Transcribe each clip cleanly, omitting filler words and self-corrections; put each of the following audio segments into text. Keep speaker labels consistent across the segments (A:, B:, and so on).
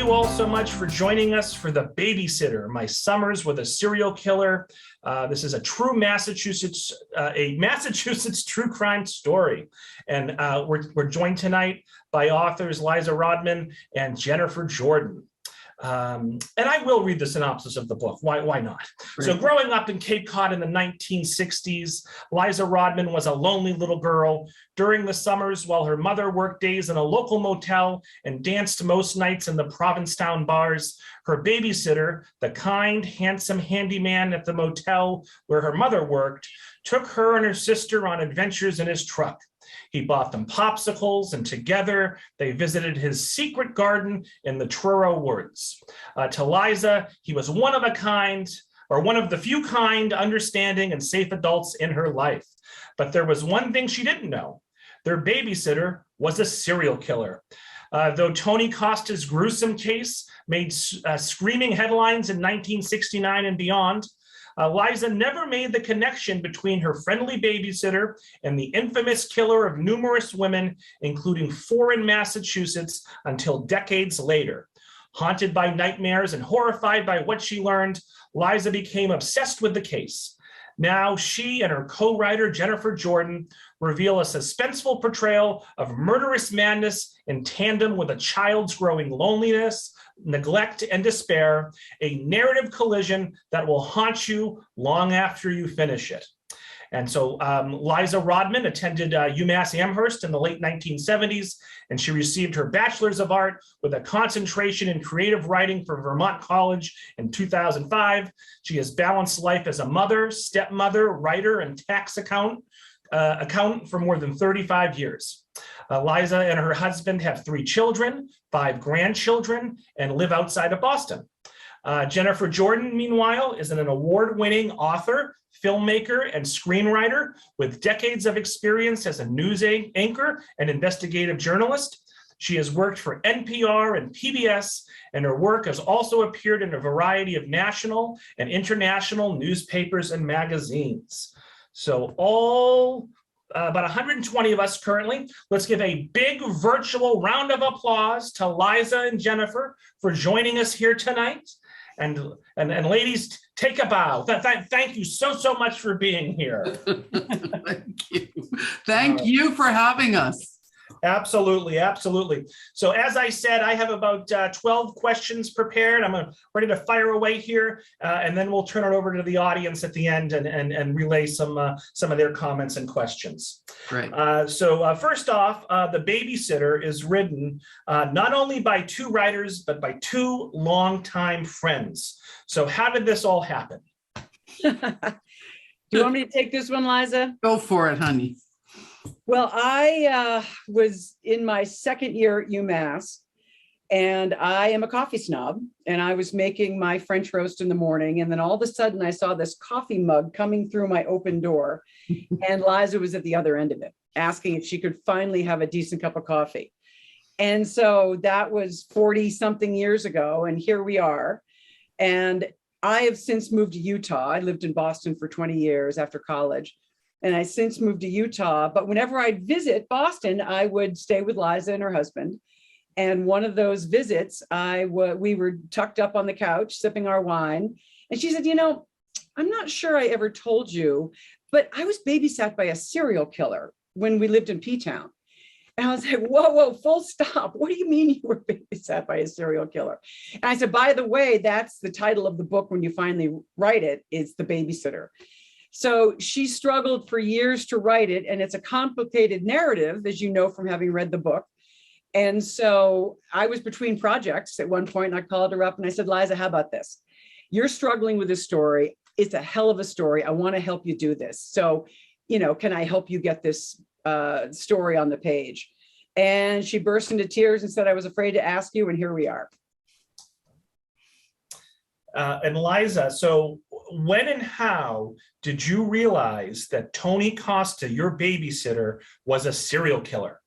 A: you all so much for joining us for The Babysitter, My Summers with a Serial Killer. This is a Massachusetts true crime story. And we're joined tonight by authors Liza Rodman and Jennifer Jordan. And I will read the synopsis of the book. Why not? Right. So growing up in Cape Cod in the 1960s, Liza Rodman was a lonely little girl. During the summers, while her mother worked days in a local motel and danced most nights in the Provincetown bars, her babysitter, the kind, handsome handyman at the motel where her mother worked, took her and her sister on adventures in his truck. He bought them popsicles, and together they visited his secret garden in the Truro Woods. To Liza, he was one of a kind, or one of the few kind, understanding, and safe adults in her life. But there was one thing she didn't know. Their babysitter was a serial killer. Though Tony Costa's gruesome case made screaming headlines in 1969 and beyond, Liza never made the connection between her friendly babysitter and the infamous killer of numerous women, including 4 in Massachusetts, until decades later. Haunted by nightmares and horrified by what she learned, Liza became obsessed with the case. Now she and her co-writer Jennifer Jordan reveal a suspenseful portrayal of murderous madness in tandem with a child's growing loneliness, neglect, and despair, a narrative collision that will haunt you long after you finish it. And so Liza Rodman attended UMass Amherst in the late 1970s, and she received her Bachelor's of Art with a concentration in creative writing from Vermont College in 2005. She has balanced life as a mother, stepmother, writer, and tax accountant for more than 35 years. Liza and her husband have 3 children, 5 grandchildren, and live outside of Boston. Jennifer Jordan, meanwhile, is an award-winning author, filmmaker, and screenwriter with decades of experience as a news anchor and investigative journalist. She has worked for NPR and PBS, and her work has also appeared in a variety of national and international newspapers and magazines. So about 120 of us currently. Let's give a big virtual round of applause to Liza and Jennifer for joining us here tonight. And ladies, take a bow. Thank you so much for being here.
B: Thank you. Thank you for having us.
A: Absolutely, absolutely. So as I said, I have about 12 questions prepared. I'm ready to fire away here, and then we'll turn it over to the audience at the end and relay some of their comments and questions.
B: Great.
A: So first off, The Babysitter is written not only by 2 writers, but by 2 longtime friends. So how did this all happen?
C: Do you want me to take this one, Liza?
B: Go for it, honey.
C: Well, I was in my 2nd year at UMass, and I am a coffee snob, and I was making my French roast in the morning, and then all of a sudden I saw this coffee mug coming through my open door, and Liza was at the other end of it, asking if she could finally have a decent cup of coffee. And so that was 40-something years ago, and here we are. And I have since moved to Utah. I lived in Boston for 20 years after college. And I since moved to Utah, but whenever I'd visit Boston, I would stay with Liza and her husband. And one of those visits, we were tucked up on the couch, sipping our wine. And she said, you know, I'm not sure I ever told you, but I was babysat by a serial killer when we lived in P-Town. And I was like, whoa, full stop. What do you mean you were babysat by a serial killer? And I said, by the way, that's the title of the book when you finally write it, is The Babysitter. So she struggled for years to write it, and it's a complicated narrative, as you know from having read the book. And so I was between projects at one point, and I called her up and I said, Liza, how about this? You're struggling with this story. It's a hell of a story. I want to help you do this. So, you know, can I help you get this story on the page? And she burst into tears and said, I was afraid to ask you, and here we are.
A: And Liza, so when and how did you realize that Tony Costa, your babysitter, was a serial killer?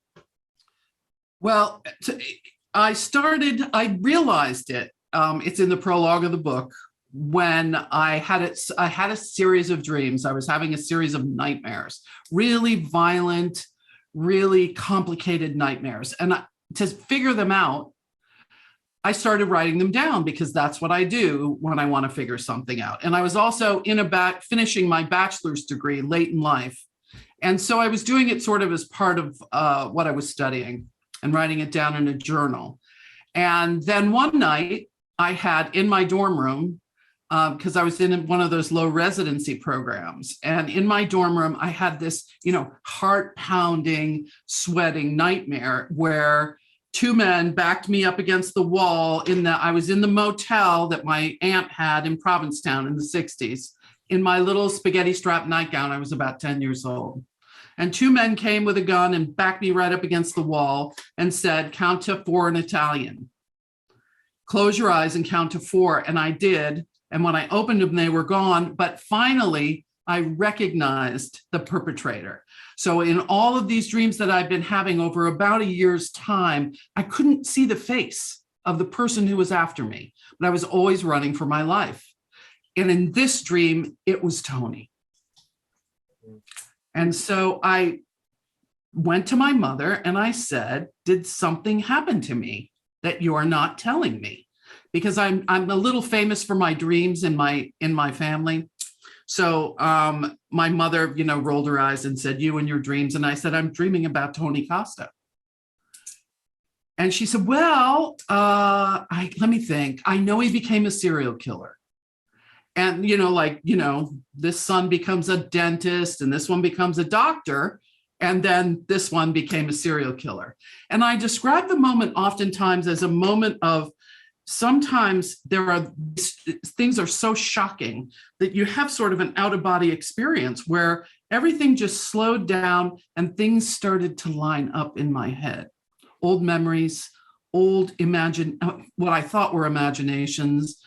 B: Well, I realized it. It's in the prologue of the book when I had a series of dreams. I was having a series of nightmares, really violent, really complicated nightmares. And to figure them out, I started writing them down because that's what I do when I want to figure something out. And I was also finishing my bachelor's degree late in life. And so I was doing it sort of as part of what I was studying and writing it down in a journal. And then one night I had in my dorm room, because I was in one of those low residency programs. And in my dorm room, I had this, heart pounding, sweating nightmare where two men backed me up against the wall I was in the motel that my aunt had in Provincetown in the 60s in my little spaghetti strap nightgown. I was about 10 years old. And two men came with a gun and backed me right up against the wall and said, count to 4 in Italian. Close your eyes and count to 4. And I did. And when I opened them, they were gone. But finally, I recognized the perpetrator. So in all of these dreams that I've been having over about a year's time, I couldn't see the face of the person who was after me, but I was always running for my life. And in this dream, it was Tony. And so I went to my mother and I said, did something happen to me that you're not telling me? Because I'm a little famous for my dreams in my family. So my mother, rolled her eyes and said, you and your dreams. And I said, I'm dreaming about Tony Costa. And she said, well, let me think. I know he became a serial killer. And, this son becomes a dentist and this one becomes a doctor. And then this one became a serial killer. And I describe the moment oftentimes as a moment of, sometimes things are so shocking that you have sort of an out-of-body experience where everything just slowed down and things started to line up in my head. Old memories, what I thought were imaginations,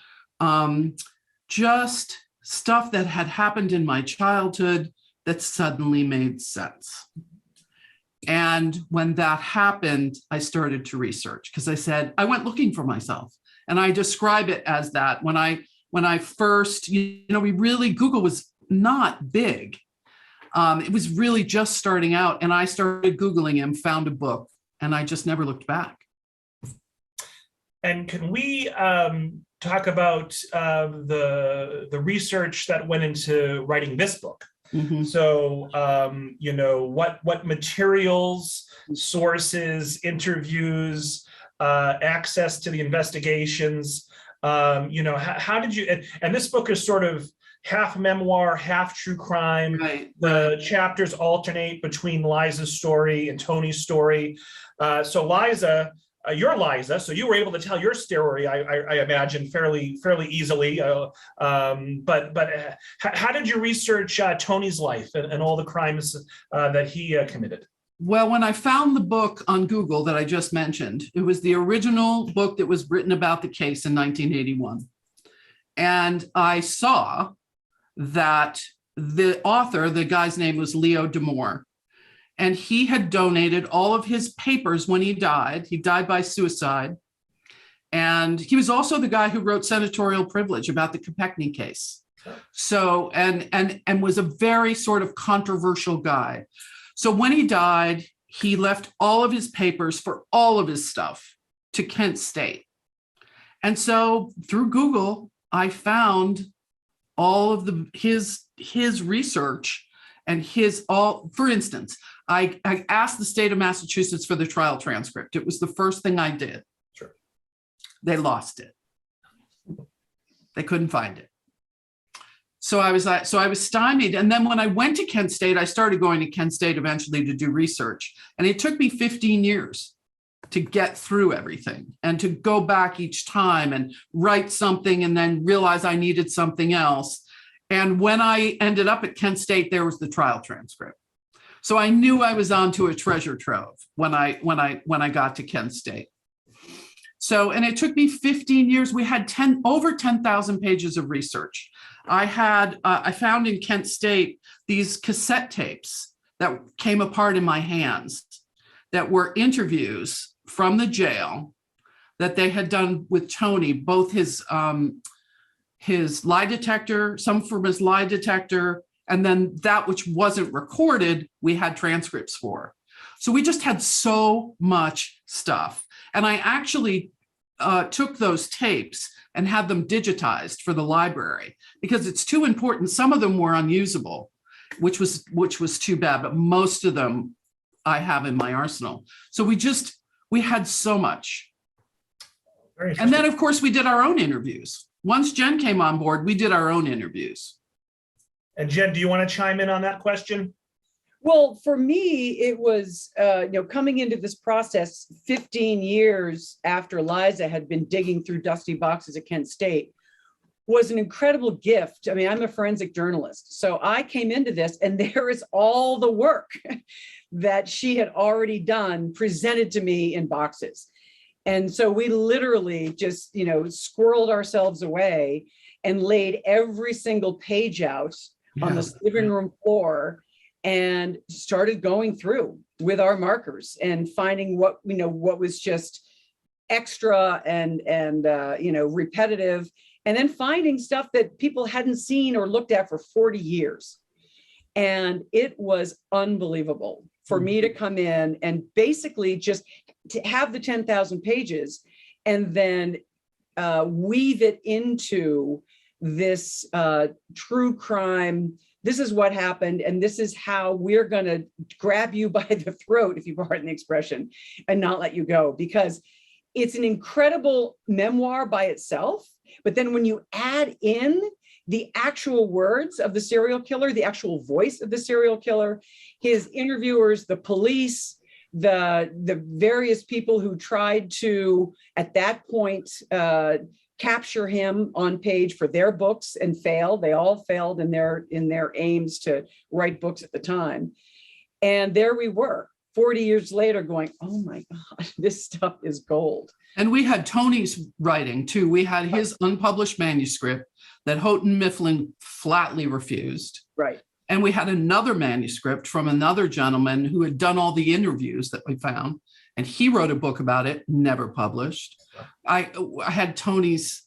B: just stuff that had happened in my childhood that suddenly made sense. And when that happened, I started to research because I went looking for myself. And I describe it as that when I first, Google was not big. It was really just starting out. And I started Googling him, found a book, and I just never looked back.
A: And can we talk about the research that went into writing this book?
B: Mm-hmm.
A: So, what materials, sources, interviews, access to the investigations, how did you, and this book is sort of half memoir, half true crime.
B: Right.
A: The chapters alternate between Liza's story and Tony's story. So Liza, you're Liza, so you were able to tell your story, I imagine, fairly easily. But how did you research Tony's life and all the crimes that he committed?
B: Well, when I found the book on Google that I just mentioned, it was the original book that was written about the case in 1981. And I saw that the author, the guy's name was Leo D'Amour, and he had donated all of his papers when he died. He died by suicide. And he was also the guy who wrote Senatorial Privilege about the Kopechne case. So, and was a very sort of controversial guy. So when he died, he left all of his papers for all of his stuff to Kent State. And so through Google, I found all of his research and for instance, I asked the state of Massachusetts for the trial transcript. It was the first thing I did.
A: Sure.
B: They lost it. They couldn't find it. So I was stymied. And then when I went to Kent State, I started going to Kent State eventually to do research. And it took me 15 years to get through everything and to go back each time and write something and then realize I needed something else. And when I ended up at Kent State, there was the trial transcript. So I knew I was onto a treasure trove when I got to Kent State. So, and it took me 15 years. We had over 10,000 pages of research. I found in Kent State these cassette tapes that came apart in my hands that were interviews from the jail that they had done with Tony, both his lie detector, some from his lie detector, and then that which wasn't recorded, we had transcripts for. So we just had so much stuff. And I actually took those tapes and had them digitized for the library because it's too important. Some of them were unusable, which was too bad, but most of them I have in my arsenal. So we had so much.
A: Very
B: And
A: interesting.
B: then, of course, we did our own interviews. Once Jen came on board, we did our own interviews.
A: And Jen, do you want to chime in on that question?
C: Well, for me, it was, coming into this process 15 years after Liza had been digging through dusty boxes at Kent State was an incredible gift. I mean, I'm a forensic journalist, so I came into this and there is all the work that she had already done presented to me in boxes. And so we literally just, squirreled ourselves away and laid every single page out on the living room floor and started going through with our markers and finding what was just extra and repetitive, and then finding stuff that people hadn't seen or looked at for 40 years. And it was unbelievable for me to come in and basically just to have the 10,000 pages and then weave it into this true crime. This is what happened, and this is how we're going to grab you by the throat, if you pardon the expression, and not let you go, because it's an incredible memoir by itself. But then when you add in the actual words of the serial killer, the actual voice of the serial killer, his interviewers, the police, the various people who tried to, at that point, capture him on page for their books and failed. They all failed in their aims to write books at the time. And there we were, 40 years later, going, oh my God, this stuff is gold.
B: And we had Tony's writing too. We had his unpublished manuscript that Houghton Mifflin flatly refused.
C: Right.
B: And we had another manuscript from another gentleman who had done all the interviews that we found. And he wrote a book about it, never published. I had Tony's,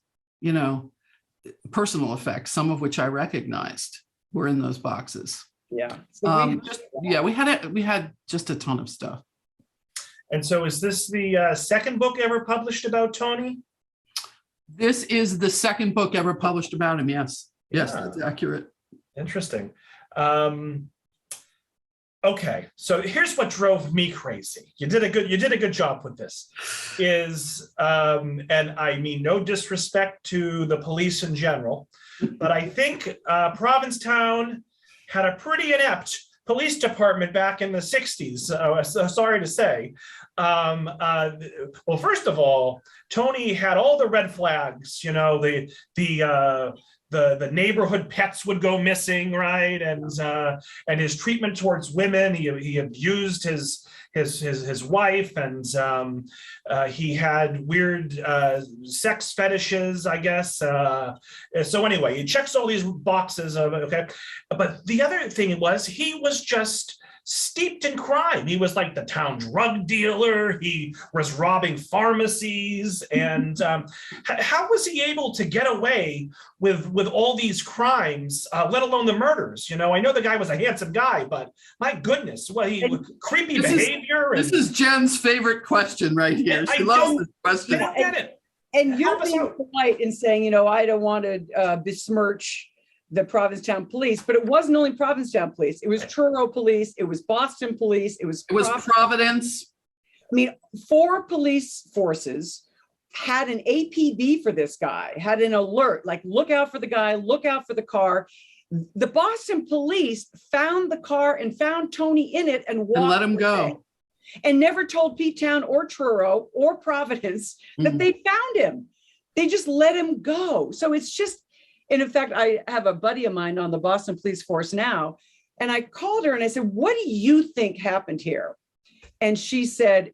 B: personal effects, some of which I recognized were in those boxes.
C: Yeah. So
B: we had just a ton of stuff.
A: And so is this the second book ever published about Tony?
B: This is the second book ever published about him. Yes. Yes,
A: Yeah.
B: that's accurate.
A: Interesting. Okay, so here's what drove me crazy. You did a good job with this. And I mean no disrespect to the police in general, but I think Provincetown had a pretty inept police department back in the 60s. So sorry to say. Well, first of all, Tony had all the red flags. The neighborhood pets would go missing, right? And his treatment towards women, he abused his wife, and he had weird sex fetishes, I guess. So anyway, he checks all these boxes of okay. But the other thing was he was just steeped in crime. He was like the town drug dealer. He was robbing pharmacies. And how was he able to get away with all these crimes, let alone the murders? I know the guy was a handsome guy, but my goodness, creepy behavior.
B: This is Jen's favorite question right here. She loves this question.
A: I get it.
C: And you're being polite in saying, I don't want to besmirch the Provincetown police, but it wasn't only Provincetown police. It was Truro police. It was Boston police. It was
B: Providence.
C: I mean, 4 police forces had an APB for this guy, had an alert, like look out for the guy, look out for the car. The Boston police found the car and found Tony in it and
B: let him go.
C: And never told P-Town or Truro or Providence that they found him. They just let him go. So it's just, and in fact, I have a buddy of mine on the Boston Police Force now, and I called her and I said, what do you think happened here? And she said,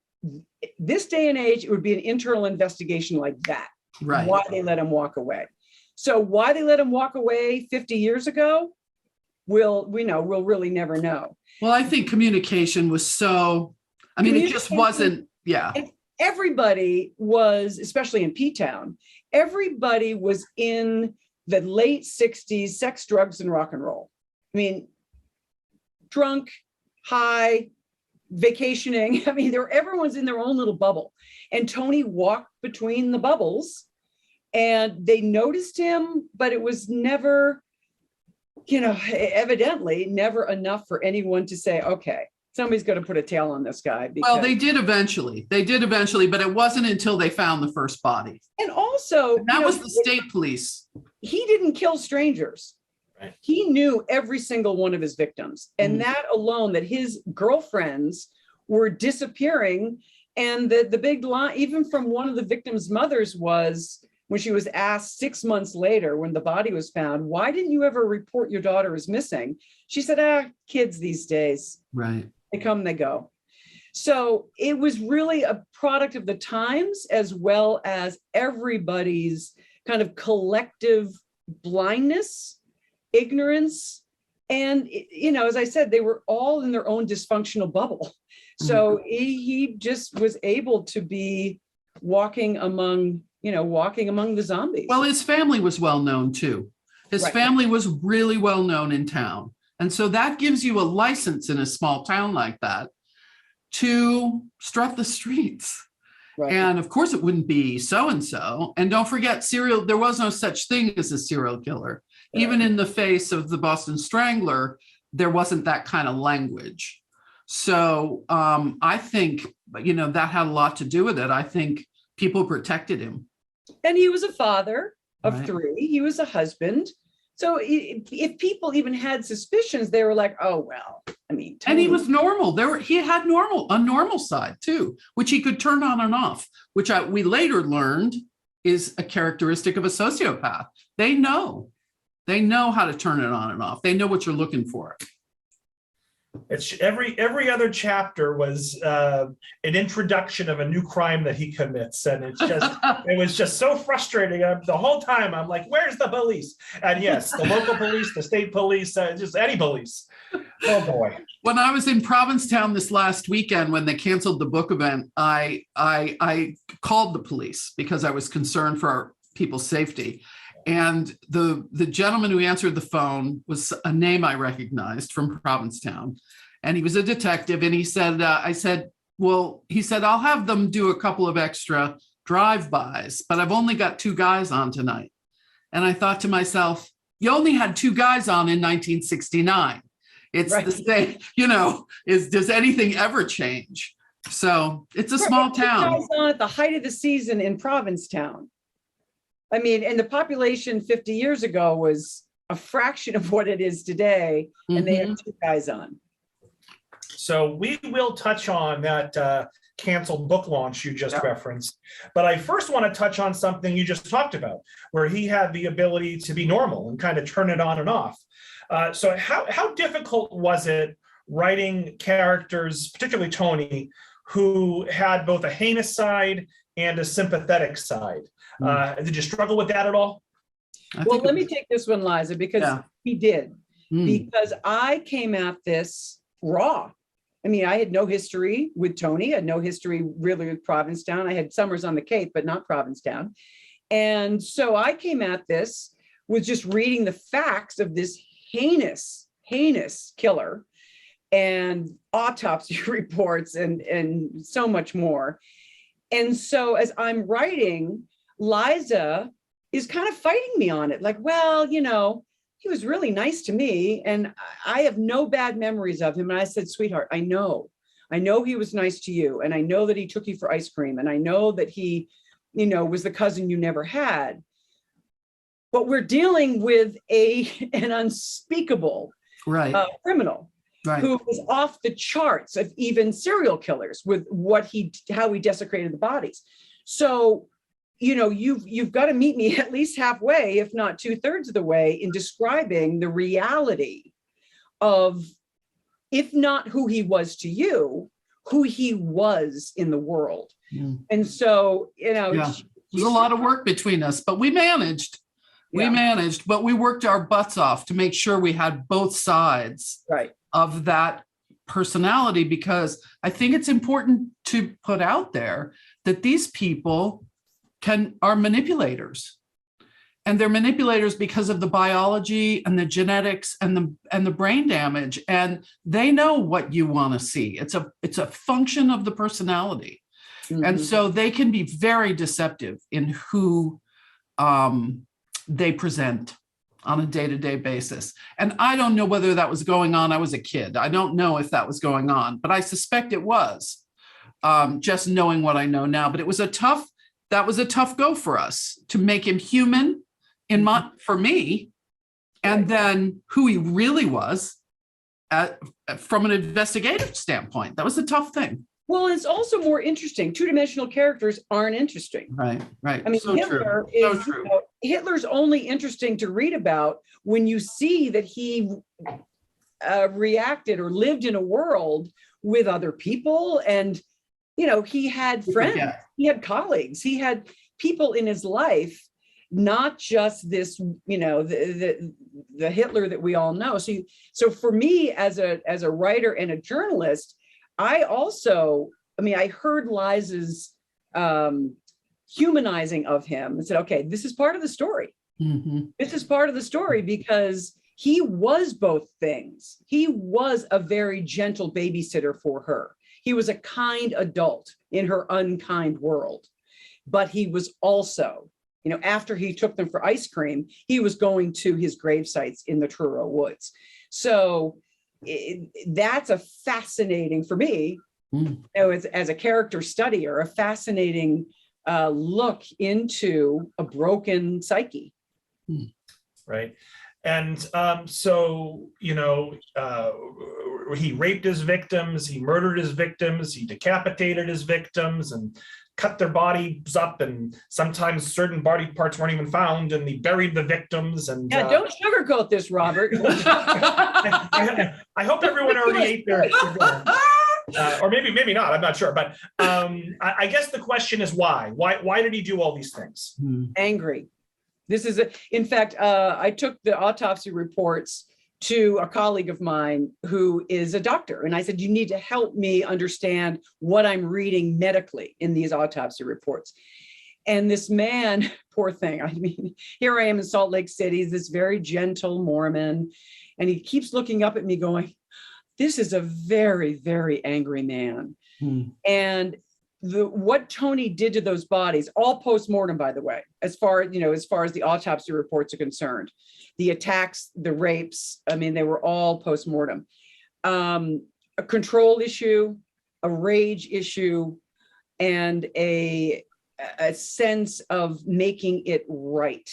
C: this day and age, it would be an internal investigation like that.
B: Right.
C: Why they let him walk away. So why they let him walk away 50 years ago, we'll really never know.
B: Well, I think communication was so, it just wasn't, yeah.
C: Everybody was, especially in P-Town, everybody was in the late 60s, sex, drugs, and rock and roll. I mean, drunk, high, vacationing. I mean, everyone's in their own little bubble. And Tony walked between the bubbles and they noticed him, but it was never, evidently never enough for anyone to say, okay, somebody's going to put a tail on this guy.
B: Well, they did eventually, but it wasn't until they found the first body.
C: And also,
B: And that was the state police.
C: He didn't kill strangers.
A: Right.
C: He knew every single one of his victims. And that alone, that his girlfriends were disappearing. And the big line, even from one of the victims' mothers, was when she was asked 6 months later, when the body was found, why didn't you ever report your daughter is missing? She said, kids these days.
B: Right.
C: They come, they go. So it was really a product of the times, as well as everybody's kind of collective blindness, ignorance. And, as I said, they were all in their own dysfunctional bubble. So he just was able to be walking among the zombies.
B: Well, his family was well known too. His family was really well known in town. And so that gives you a license in a small town like that to strut the streets.
C: Right.
B: And of course, it wouldn't be so-and-so. And don't forget, there was no such thing as a serial killer. Right. Even in the face of the Boston Strangler, there wasn't that kind of language. So I think, that had a lot to do with it. I think people protected him.
C: And he was a father of
B: Right.
C: 3. He was a husband. So if people even had suspicions, they were like, oh, well, I mean.
B: And he was normal. He had a normal side too, which he could turn on and off, which we later learned is a characteristic of a sociopath. They know how to turn it on and off. They know what you're looking for.
A: It's every other chapter was an introduction of a new crime that he commits, and it was just so frustrating. The whole time I'm like, "Where's the police?" And yes, the local police, the state police, just any police. Oh boy!
B: When I was in Provincetown this last weekend, when they canceled the book event, I called the police because I was concerned for our people's safety. And the gentleman who answered the phone was a name I recognized from Provincetown. And he was a detective. And he said, I'll have them do a couple of extra drive-bys, but I've only got 2 guys on tonight. And I thought to myself, you only had 2 guys on in 1969. It's right. The same, does anything ever change? So it's a small town.
C: 2 guys on at the height of the season in Provincetown. I mean, and the population 50 years ago was a fraction of what it is today, and they had 2 guys on.
A: So we will touch on that canceled book launch you just referenced, but I first want to touch on something you just talked about, where he had the ability to be normal and kind of turn it on and off. So how difficult was it writing characters, particularly Tony, who had both a heinous side and a sympathetic side? Did you struggle with that at all?
C: Well, let me take this one, Liza, because he did. Because I came at this raw. I mean, I had no history with Tony. I had no history really with Provincetown. I had summers on the Cape, but not Provincetown. And so I came at this with just reading the facts of this heinous killer and autopsy reports and so much more. And so as I'm writing, Liza is kind of fighting me on it. Like, well, he was really nice to me and I have no bad memories of him. And I said, sweetheart, I know he was nice to you. And I know that he took you for ice cream. And I know that he, was the cousin you never had. But we're dealing with an unspeakable criminal who was off the charts of even serial killers with how he desecrated the bodies. So, you've got to meet me at least halfway, if not 2/3 of the way, in describing the reality of, if not who he was to you, who he was in the world. And so,
B: there's a lot of work between us, but we managed. But we worked our butts off to make sure we had both sides of that personality, because I think it's important to put out there that these people are manipulators. and they're manipulators because of the biology and the genetics and the brain damage, and they know what you want to see. It's a function of the personality. And so they can be very deceptive in who they present on a day-to-day basis. And I don't know whether that was going on. I was a kid. I don't know if that was going on, but I suspect it was, just knowing what I know now. But it was that was a tough go for us to make him human for me, and then who he really was from an investigative standpoint. That was a tough thing.
C: Well, it's also more interesting. Two-dimensional characters aren't interesting.
B: Right.
C: I mean,
B: So
C: Hitler
B: true.
C: is, Hitler's only interesting to read about when you see that he reacted or lived in a world with other people. And, he had friends, he had colleagues, he had people in his life, not just this, the Hitler that we all know. So for me as a writer and a journalist, I heard Liza's humanizing of him and said, okay, this is part of the story.
B: Mm-hmm.
C: This is part of the story because he was both things. He was a very gentle babysitter for her. He was a kind adult in her unkind world. But he was also, after he took them for ice cream, he was going to his grave sites in the Truro Woods. So that's a fascinating, for me, as a character studier, a fascinating look into a broken psyche.
A: Right. And so, he raped his victims, he murdered his victims, he decapitated his victims and cut their bodies up, and sometimes certain body parts weren't even found, and he buried the victims. And
C: don't sugarcoat this, Robert.
A: I hope everyone already ate their dinner. Or maybe not, I'm not sure. But I guess the question is why? Why did he do all these things?
C: Angry. This is, in fact, I took the autopsy reports to a colleague of mine who is a doctor. And I said, you need to help me understand what I'm reading medically in these autopsy reports. And this man, poor thing, here I am in Salt Lake City, this very gentle Mormon, and he keeps looking up at me going, this is a very, very angry man. And what Tony did to those bodies, all post-mortem, by the way, as far as the autopsy reports are concerned, the attacks, the rapes, they were all post-mortem. A control issue, a rage issue, and a sense of making it right,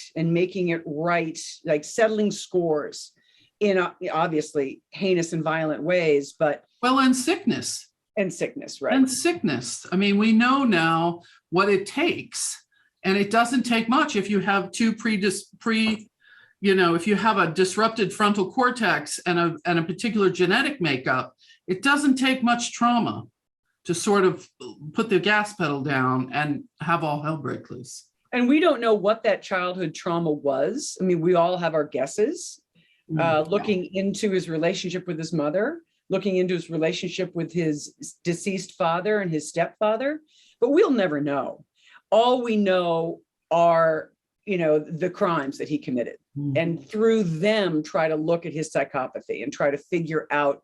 C: like settling scores in obviously heinous and violent ways, but
B: and sickness.
C: And sickness, right?
B: And sickness. We know now what it takes, and it doesn't take much. If you have if you have a disrupted frontal cortex and a particular genetic makeup, it doesn't take much trauma to sort of put the gas pedal down and have all hell break loose.
C: And we don't know what that childhood trauma was. We all have our guesses. Looking into his relationship with his mother, looking into his relationship with his deceased father and his stepfather, but we'll never know. All we know are, the crimes that he committed, and through them try to look at his psychopathy and try to figure out,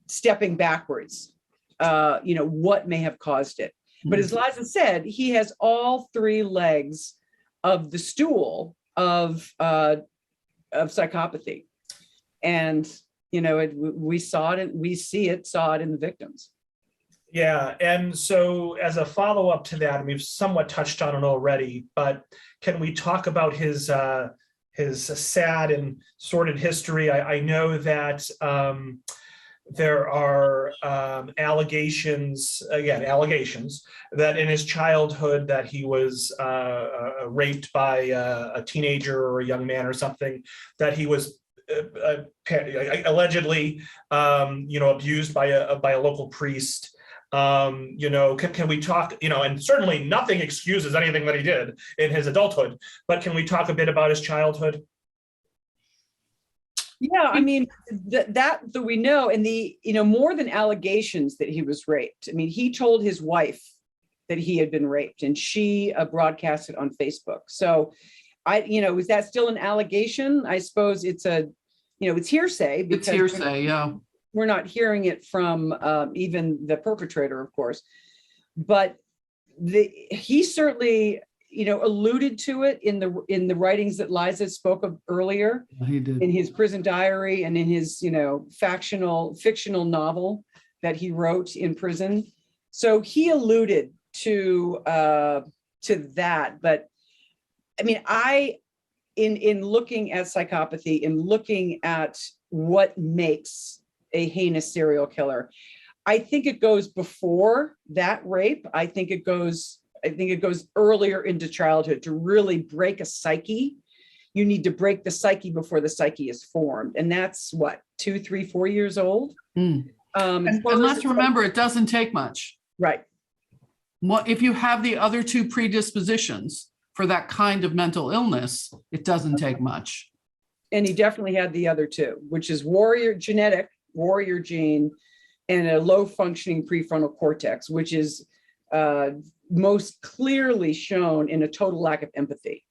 C: stepping backwards, what may have caused it. But as Liza said, he has all three legs of the stool of psychopathy. And we saw it in the victims.
A: Yeah. And so as a follow-up to that, and we've somewhat touched on it already, but can we talk about his sad and sordid history? I know that there are allegations that in his childhood that he was raped by a teenager or a young man or something, that he was allegedly abused by a local priest. Can we talk, and certainly nothing excuses anything that he did in his adulthood, but can we talk a bit about his childhood?
C: Yeah, that we know, and more than allegations that he was raped. He told his wife that he had been raped, and she broadcast it on Facebook. So is that still an allegation? I suppose it's it's hearsay
B: It's
C: because
B: hearsay, yeah.
C: we're not hearing it from even the perpetrator, of course. But he certainly, alluded to it in the writings that Liza spoke of earlier,
B: He did.
C: in his prison diary and in his, fictional novel that he wrote in prison. So he alluded to that. But I mean, in looking at psychopathy, in looking at what makes a heinous serial killer, I think it goes before that rape. I think it goes earlier into childhood. To really break a psyche, you need to break the psyche before the psyche is formed. And that's what, 2, 3, 4 years old.
B: And
C: As far as
B: let's remember, it doesn't take much.
C: right.
B: If you have the other two predispositions for that kind of mental illness, it doesn't take much.
C: And he definitely had the other two, which is genetic warrior gene, and a low functioning prefrontal cortex, which is most clearly shown in a total lack of empathy,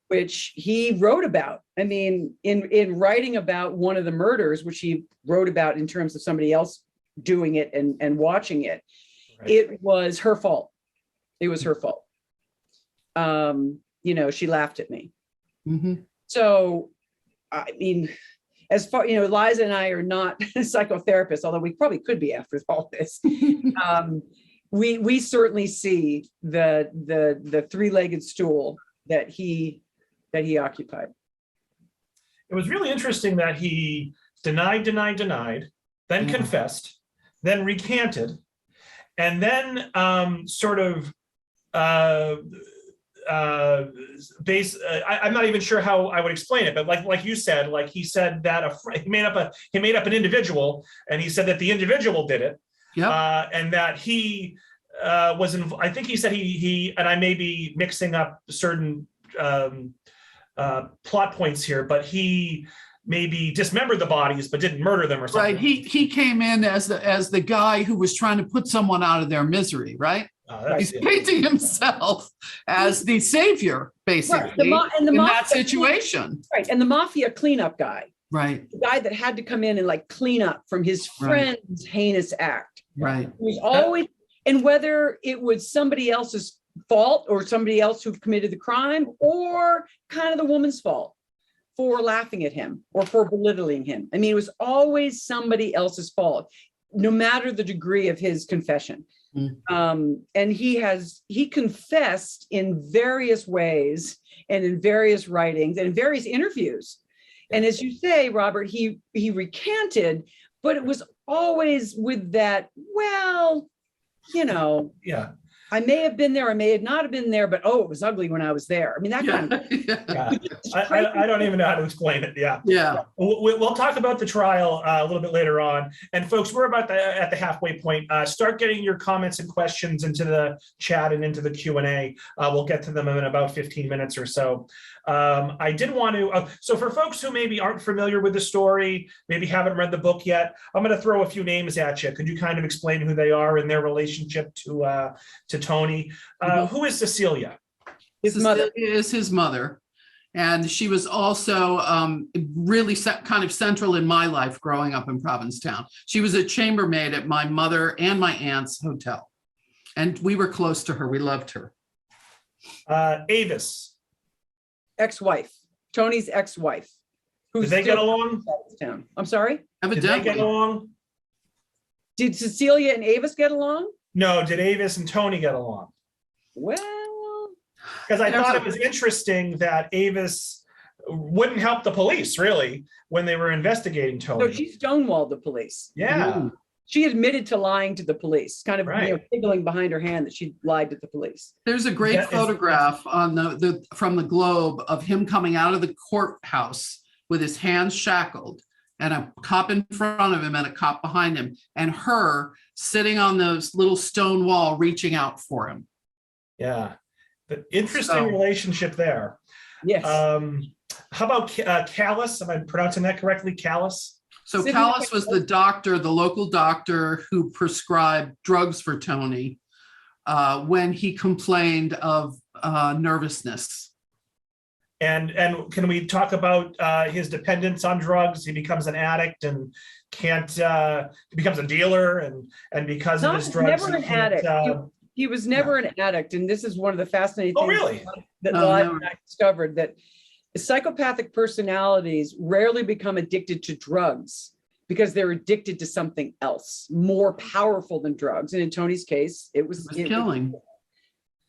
C: which he wrote about. I mean, in writing about one of the murders, which he wrote about in terms of somebody else doing it and watching it, right. It was her fault. It was her fault. She laughed at me. So, I mean, as far, Liza and I are not psychotherapists, although we probably could be after all this. We certainly see the three-legged stool that he occupied.
A: It was really interesting that he denied, then confessed, then recanted, and then I'm not even sure how I would explain it, but like you said, like he said that he made up an individual, and he said that the individual did it, and that he was I think he said he and I may be mixing up certain plot points here, but he maybe dismembered the bodies but didn't murder them or something.
B: Right. He came in as the guy who was trying to put someone out of their misery, right? He's painting himself as the savior, basically,
C: right. in
B: that situation.
C: Right. And the mafia cleanup guy.
B: Right.
C: The guy that had to come in and clean up from his friend's heinous act.
B: Right.
C: He was always, and whether it was somebody else's fault or somebody else who committed the crime, or kind of the woman's fault for laughing at him or for belittling him. I mean, it was always somebody else's fault, no matter the degree of his confession. And he confessed in various ways and in various writings and in various interviews. And as you say, Robert, he recanted, but it was always with that, I may have been there, I may have not have been there, but it was ugly when I was there. I mean, that kind of
A: I don't even know how to explain it. Yeah. We'll talk about the trial a little bit later on. And folks, we're about at the halfway point. Start getting your comments and questions into the chat and into the Q&A. We'll get to them in about 15 minutes or so. I did want to, so for folks who maybe aren't familiar with the story, maybe haven't read the book yet, I'm going to throw a few names at you. Could you kind of explain who they are and their relationship to Tony? Who is Cecilia?
C: His mother.
B: Is his mother. And she was also really kind of central in my life growing up in Provincetown. She was a chambermaid at my mother and my aunt's hotel. And we were close to her. We loved her.
A: Avis.
C: Ex-wife. Tony's ex-wife.
A: Did they get along?
C: I'm sorry?
B: Evidently.
A: Did they get along?
C: Did Cecilia and Avis get along?
A: No, did Avis and Tony get along?
C: Well,
A: because I thought it was interesting that Avis wouldn't help the police really when they were investigating Tony.
C: No, she stonewalled the police.
A: Yeah.
C: She admitted to lying to the police, kind of giggling behind her hand that she lied to the police.
B: There's a great photograph on from the Globe of him coming out of the courthouse with his hands shackled and a cop in front of him and a cop behind him, and her sitting on this little stone wall reaching out for him.
A: Yeah, the interesting relationship there.
C: Yes.
A: How about Callis? Am I pronouncing that correctly? Callis?
B: So Callis was the doctor, the local doctor who prescribed drugs for Tony when he complained of nervousness.
A: And can we talk about his dependence on drugs? He becomes an addict and can't. He becomes a dealer, and because of his drugs,
C: Never an addict. He was never
A: yeah.
C: an addict, and this is one of the fascinating
A: Oh,
C: things
A: really?
C: that
B: Oh,
C: Live
B: no.
C: and I discovered, that psychopathic personalities rarely become addicted to drugs because they're addicted to something else more powerful than drugs. And in Tony's case, it was
B: killing.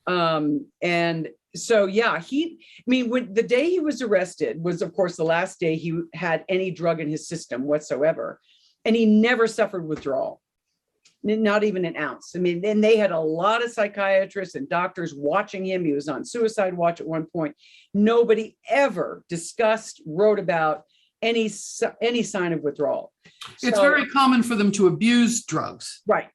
C: And so, yeah, when the day he was arrested was, of course, the last day he had any drug in his system whatsoever. And he never suffered withdrawal, not even an ounce. I mean, and they had a lot of psychiatrists and doctors watching him. He was on suicide watch at one point. Nobody ever discussed, wrote about any sign of withdrawal.
B: It's
C: So-
B: very common for them to abuse drugs.
C: Right.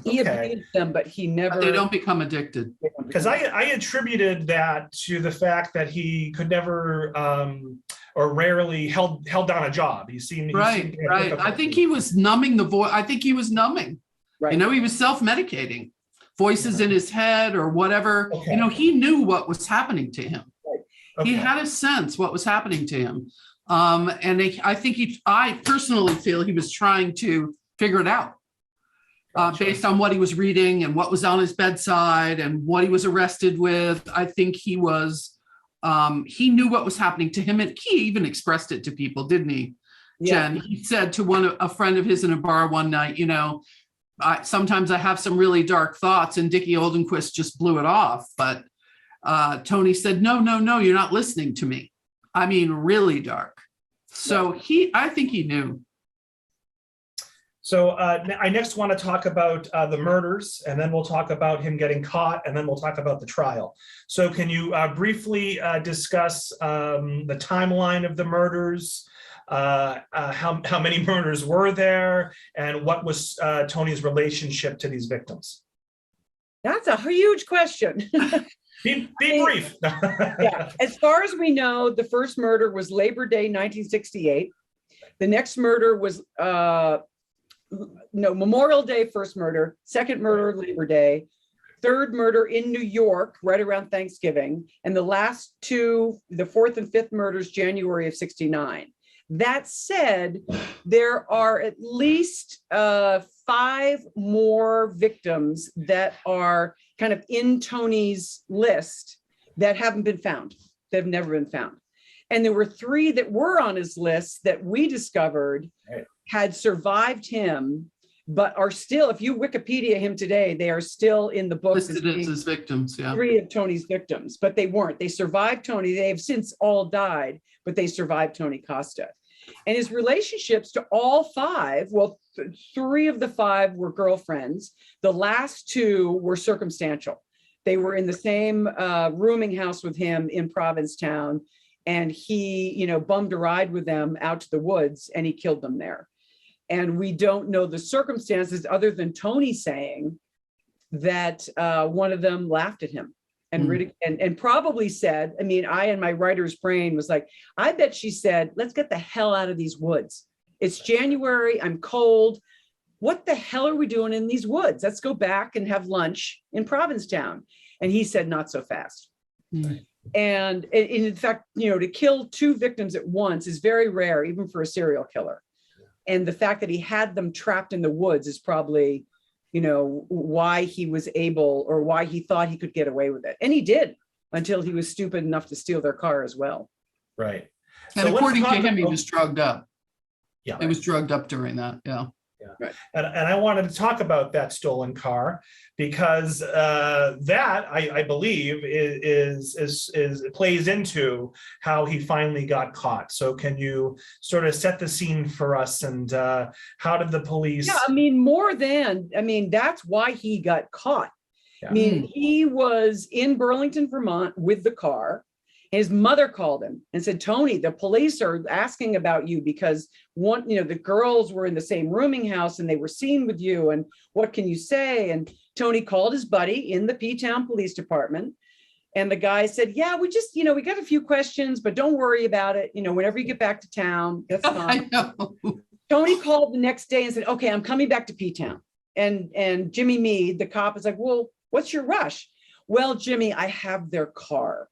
C: He
A: Okay.
C: abused them, but he never.
B: But they don't become addicted.
A: Because I attributed that to the fact that he could never or rarely held down a job. He seemed to
B: Right,
A: have
B: right. I
A: difficulty.
B: think he was numbing the voice. I think he was numbing.
C: Right.
B: You know, he was self-medicating, voices in his head or whatever.
A: Okay.
B: You know, he knew what was happening to him.
A: Okay.
B: He had a sense what was happening to him. I personally feel he was trying to figure it out
A: Gotcha.
B: based on what he was reading and what was on his bedside and what he was arrested with. I think he knew what was happening to him, and he even expressed it to people, didn't he?
C: Yeah.
B: Jen, he said to a friend of his in a bar one night, you know, sometimes I have some really dark thoughts, and Dickie Oldenquist just blew it off. But Tony said, no, you're not listening to me. I mean, really dark. So I think he knew.
A: So I next want to talk about the murders, and then we'll talk about him getting caught, and then we'll talk about the trial. So can you briefly discuss the timeline of the murders, how many murders were there, and what was Tony's relationship to these victims?
C: That's a huge question.
A: Be brief.
C: Yeah. As far as we know, the first murder was Labor Day, 1968. The next murder was Memorial Day, first murder, second murder, Labor Day, third murder in New York, right around Thanksgiving, and the last two, the fourth and fifth murders, January of 69. That said, there are at least 5 more victims that are kind of in Tony's list that haven't been found, that have never been found. And there were 3 that were on his list that we discovered had survived him, but are still, if you Wikipedia him today, they are still in the books
B: Listed as his victims, yeah.
C: 3 of Tony's victims, but they weren't. They survived Tony. They have since all died, but they survived Tony Costa. And his relationships to all 5, well, 3 of the 5 were girlfriends. The last 2 were circumstantial. They were in the same rooming house with him in Provincetown, and he, bummed a ride with them out to the woods, and he killed them there. And we don't know the circumstances other than Tony saying that one of them laughed at him and probably said, I in my writer's brain was like, I bet she said, let's get the hell out of these woods. It's January, I'm cold. What the hell are we doing in these woods? Let's go back and have lunch in Provincetown. And he said, not so fast.
B: Mm.
C: And in fact, to kill 2 victims at once is very rare, even for a serial killer. And the fact that he had them trapped in the woods is probably, why he was able, or why he thought he could get away with it. And he did, until he was stupid enough to steal their car as well.
A: Right.
B: And
A: So
B: according to
A: let's talk
B: him, he
A: about-
B: was drugged up.
A: Yeah.
B: He was drugged up during that, yeah.
A: And I wanted to talk about that stolen car because that I believe is plays into how he finally got caught. So can you sort of set the scene for us, and how did the police?
C: Yeah, that's why he got caught.
A: Yeah.
C: He was in Burlington, Vermont with the car. His mother called him and said, Tony, the police are asking about you because the girls were in the same rooming house and they were seen with you. And what can you say? And Tony called his buddy in the P-Town Police Department. And the guy said, yeah, we just, we got a few questions, but don't worry about it. Whenever you get back to town, that's fine.
B: I know.
C: Tony called the next day and said, okay, I'm coming back to P-Town. And Jimmy Meade, the cop, is like, well, what's your rush? Well, Jimmy, I have their car.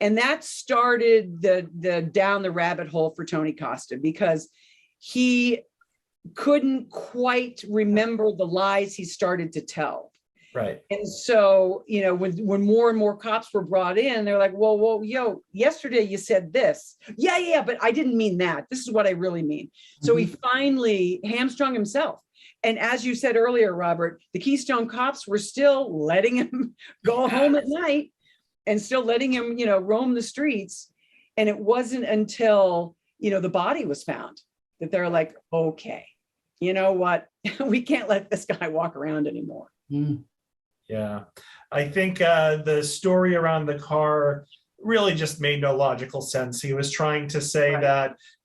C: And that started the down the rabbit hole for Tony Costa, because he couldn't quite remember the lies he started to tell.
A: Right.
C: And so, when more and more cops were brought in, they're like, well, yesterday you said this. Yeah, but I didn't mean that. This is what I really mean. So he finally hamstrung himself. And as you said earlier, Robert, the Keystone cops were still letting him go home at night and still letting him, roam the streets. And it wasn't until, the body was found that they're like, okay, you know what? We can't let this guy walk around anymore.
B: Mm.
A: Yeah, I think the story around the car really just made no logical sense. He was trying to say
C: Right.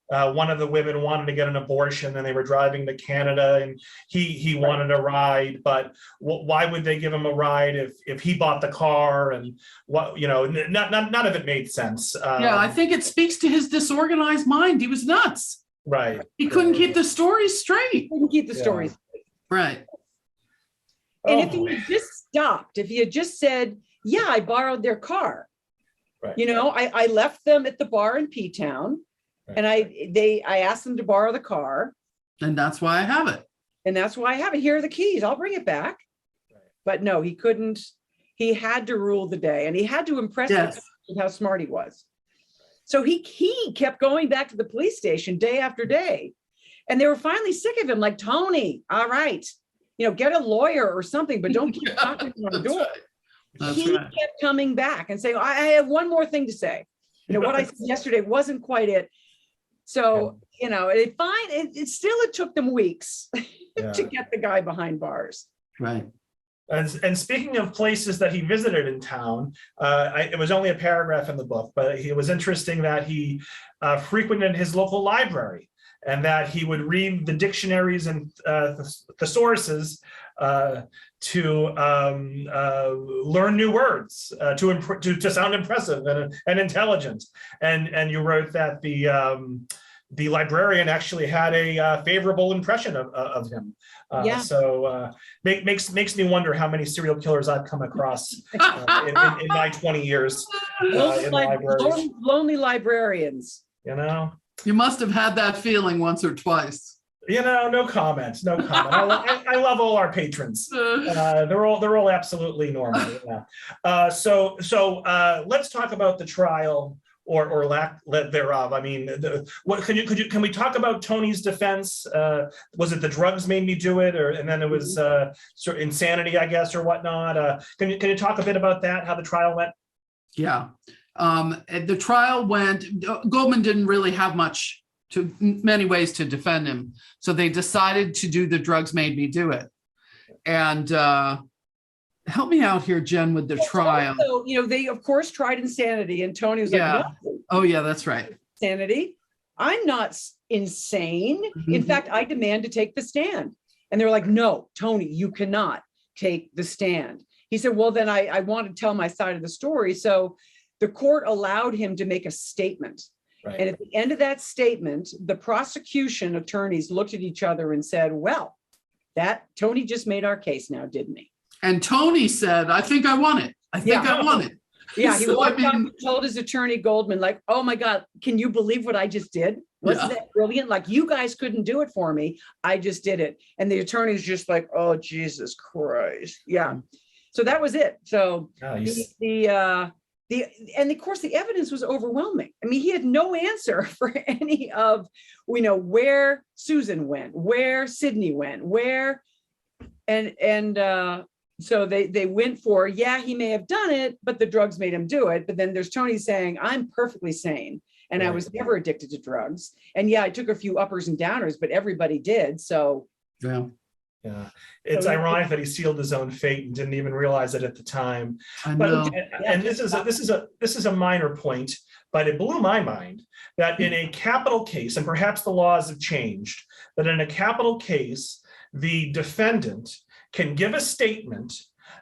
A: that one of the women wanted to get an abortion and they were driving to Canada and he wanted a ride, but why would they give him a ride if he bought the car? And what, none of it made sense.
B: Yeah, I think it speaks to his disorganized mind. He was nuts.
A: Right.
B: He couldn't keep the stories straight.
C: Couldn't keep the stories.
B: Right.
C: And
A: Oh,
C: if he
A: boy.
C: had just stopped, if he had just said, yeah, I borrowed their car.
A: Right.
C: I left them at the bar in P-Town,
A: Right.
C: and I asked them to borrow the car,
B: And that's why I have it.
C: and that's why I have it. Here are the keys. I'll bring it back.
A: Right.
C: But no, he couldn't. He had to rule the day, and he had to impress the
B: Yes.
C: cops with how smart he was. So he kept going back to the police station day after day, and they were finally sick of him. Like, Tony, all right, get a lawyer or something, but don't keep knocking on the
B: That's
C: door.
B: right. That's
C: He
B: right.
C: kept coming back and saying, I have one more thing to say. What I said yesterday wasn't quite it. So, it took them weeks
A: Yeah.
C: to get the guy behind bars.
B: Right.
A: And speaking of places that he visited in town, it was only a paragraph in the book, but it was interesting that he frequented his local library and that he would read the dictionaries and the sources to learn new words, to sound impressive and intelligent. And you wrote that the librarian actually had a favorable impression of him.
C: Yeah.
A: So makes me wonder how many serial killers I've come across in my 20 years in libraries.
C: Lonely librarians.
A: You
B: You must have had that feeling once or twice.
A: no comment. No comment. I love all our patrons. They're all absolutely normal. Yeah. So let's talk about the trial or lack thereof. I mean, can we talk about Tony's defense? Was it the drugs made me do it, and then it was sort of insanity, I guess, or whatnot? Can you talk a bit about that? How the trial went?
B: Yeah. The trial went, Goldman didn't really have many ways to defend him. So they decided to do the drugs made me do it. And help me out here, Jen, with the trial.
C: So, they of course tried insanity, and Tony was
B: Yeah.
C: like, no,
B: Oh, yeah, that's right.
C: insanity. I'm not insane. In
B: Mhm.
C: fact, I demand to take the stand. And they're like, no, Tony, you cannot take the stand. He said, well, then I want to tell my side of the story. So the court allowed him to make a statement.
A: Right.
C: And at the end of that statement, the prosecution attorneys looked at each other and said, well, that Tony just made our case now, didn't he?
B: And Tony said, I think I won it. I think
C: Yeah.
B: I won it.
C: Yeah, he
B: So, I
C: walked up
B: mean-
C: and told his attorney Goldman, like, oh my God, can you believe what I just did? Wasn't
B: Yeah.
C: that brilliant? Like, you guys couldn't do it for me. I just did it. And the attorney's just like, oh, Jesus Christ. Yeah. So that was it. So
A: Nice.
C: and of course the evidence was overwhelming. I mean, he had no answer for any of, where Susan went, where Sydney went, where, and so they went for, yeah, he may have done it, but the drugs made him do it. But then there's Tony saying, I'm perfectly sane and I
A: Right.
C: was never addicted to drugs. And yeah, I took a few uppers and downers, but everybody did. So
B: Yeah,
A: Yeah. It's
C: So-
A: ironic that he sealed his own fate and didn't even realize it at the time.
B: I
A: But
B: know.
A: and this is a minor point, but it blew my mind that in a capital case, and perhaps the laws have changed, that in a capital case, the defendant can give a statement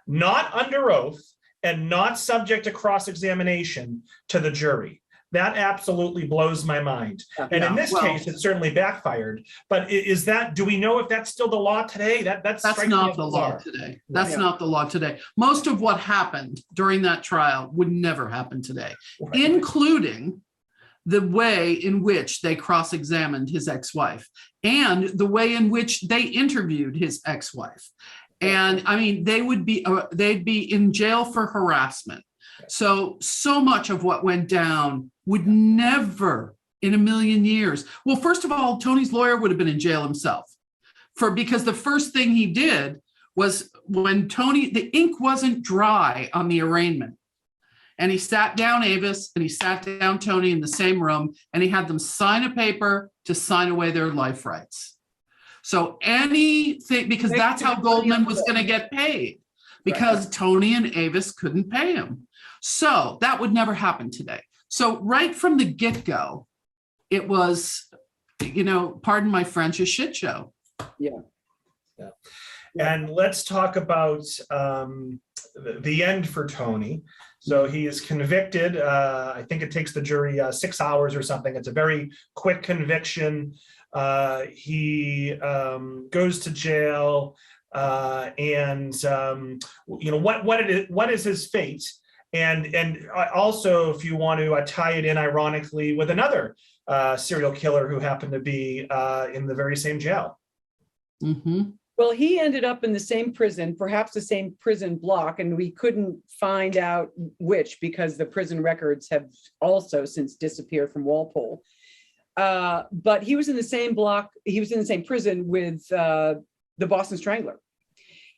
A: not under oath and not subject to cross-examination to the jury. That absolutely blows my mind. And in
B: Yeah,
A: this
B: well-
A: case, it certainly backfired. But is that, do we know if that's still the law today? That's
B: That's not the law today. That's not the law today. Most of what happened during that trial would never happen today, including the way in which they cross-examined his ex-wife and the way in which they interviewed his ex-wife. And I mean, they'd be in jail for harassment. So much of what went down would never in a million years. Well, first of all, Tony's lawyer would have been in jail himself because the first thing he did was when the ink wasn't dry on the arraignment. And he sat down Avis and he sat down Tony in the same room and he had them sign a paper to sign away their life rights. So anything, because that's how Goldman was going to get paid, because Tony and Avis couldn't pay him. So that would never happen today. So right from the get-go, it was, pardon my French, a shit show.
C: Yeah.
A: And let's talk about the end for Tony. So he is convicted. I think it takes the jury 6 hours or something. It's a very quick conviction. He goes to jail, and what is his fate? And also, if you want to tie it in ironically with another serial killer who happened to be in the very same jail.
B: Mm-hmm.
C: Well, he ended up in the same prison, perhaps the same prison block, and we couldn't find out which because the prison records have also since disappeared from Walpole. But he was in the same block, he was in the same prison with the Boston Strangler.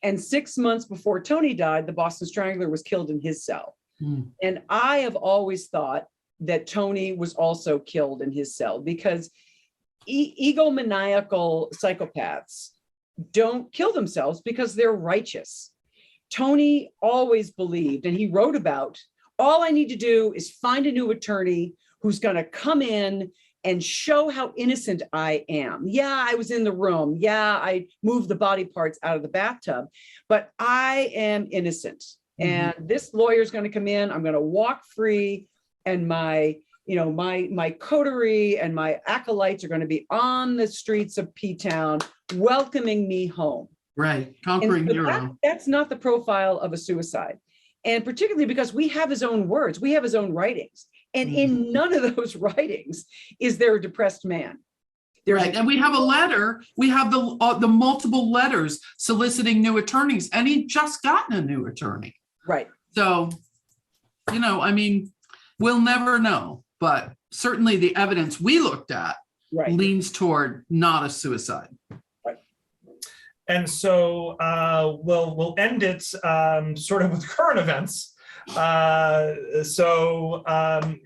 C: And 6 months before Tony died, the Boston Strangler was killed in his cell.
B: Mm.
C: And I have always thought that Tony was also killed in his cell because egomaniacal psychopaths don't kill themselves because they're righteous. Tony always believed, and he wrote about, all I need to do is find a new attorney who's going to come in and show how innocent I am. Yeah, I was in the room. Yeah, I moved the body parts out of the bathtub, but I am innocent.
B: Mm-hmm.
C: And this lawyer is going to come in. I'm going to walk free, and my coterie and my acolytes are going to be on the streets of P-Town welcoming me home.
B: Right, conquering
C: So
B: hero.
C: that's not the profile of a suicide. And particularly because we have his own words, we have his own writings. And in none of those writings is there a depressed man.
B: Right, and we have a letter, we have the multiple letters soliciting new attorneys, and he'd just gotten a new attorney.
C: Right.
B: So, we'll never know, but certainly the evidence we looked at leans toward not a suicide.
A: And so we'll end it sort of with current events. So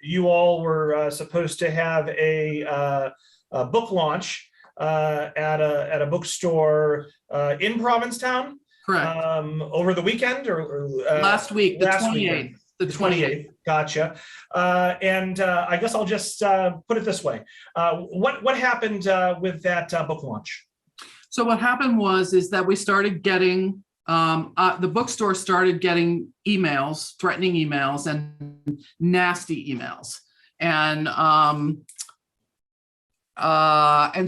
A: you all were supposed to have a book launch at a bookstore in Provincetown.
B: Correct.
A: Over the weekend or
B: last week, the
A: last
B: 28th.
A: weekend.
B: The 28th.
A: Gotcha. And I guess I'll just put it this way. What happened with that book launch?
B: So what happened is that we started getting, the bookstore started getting emails, threatening emails and nasty emails. And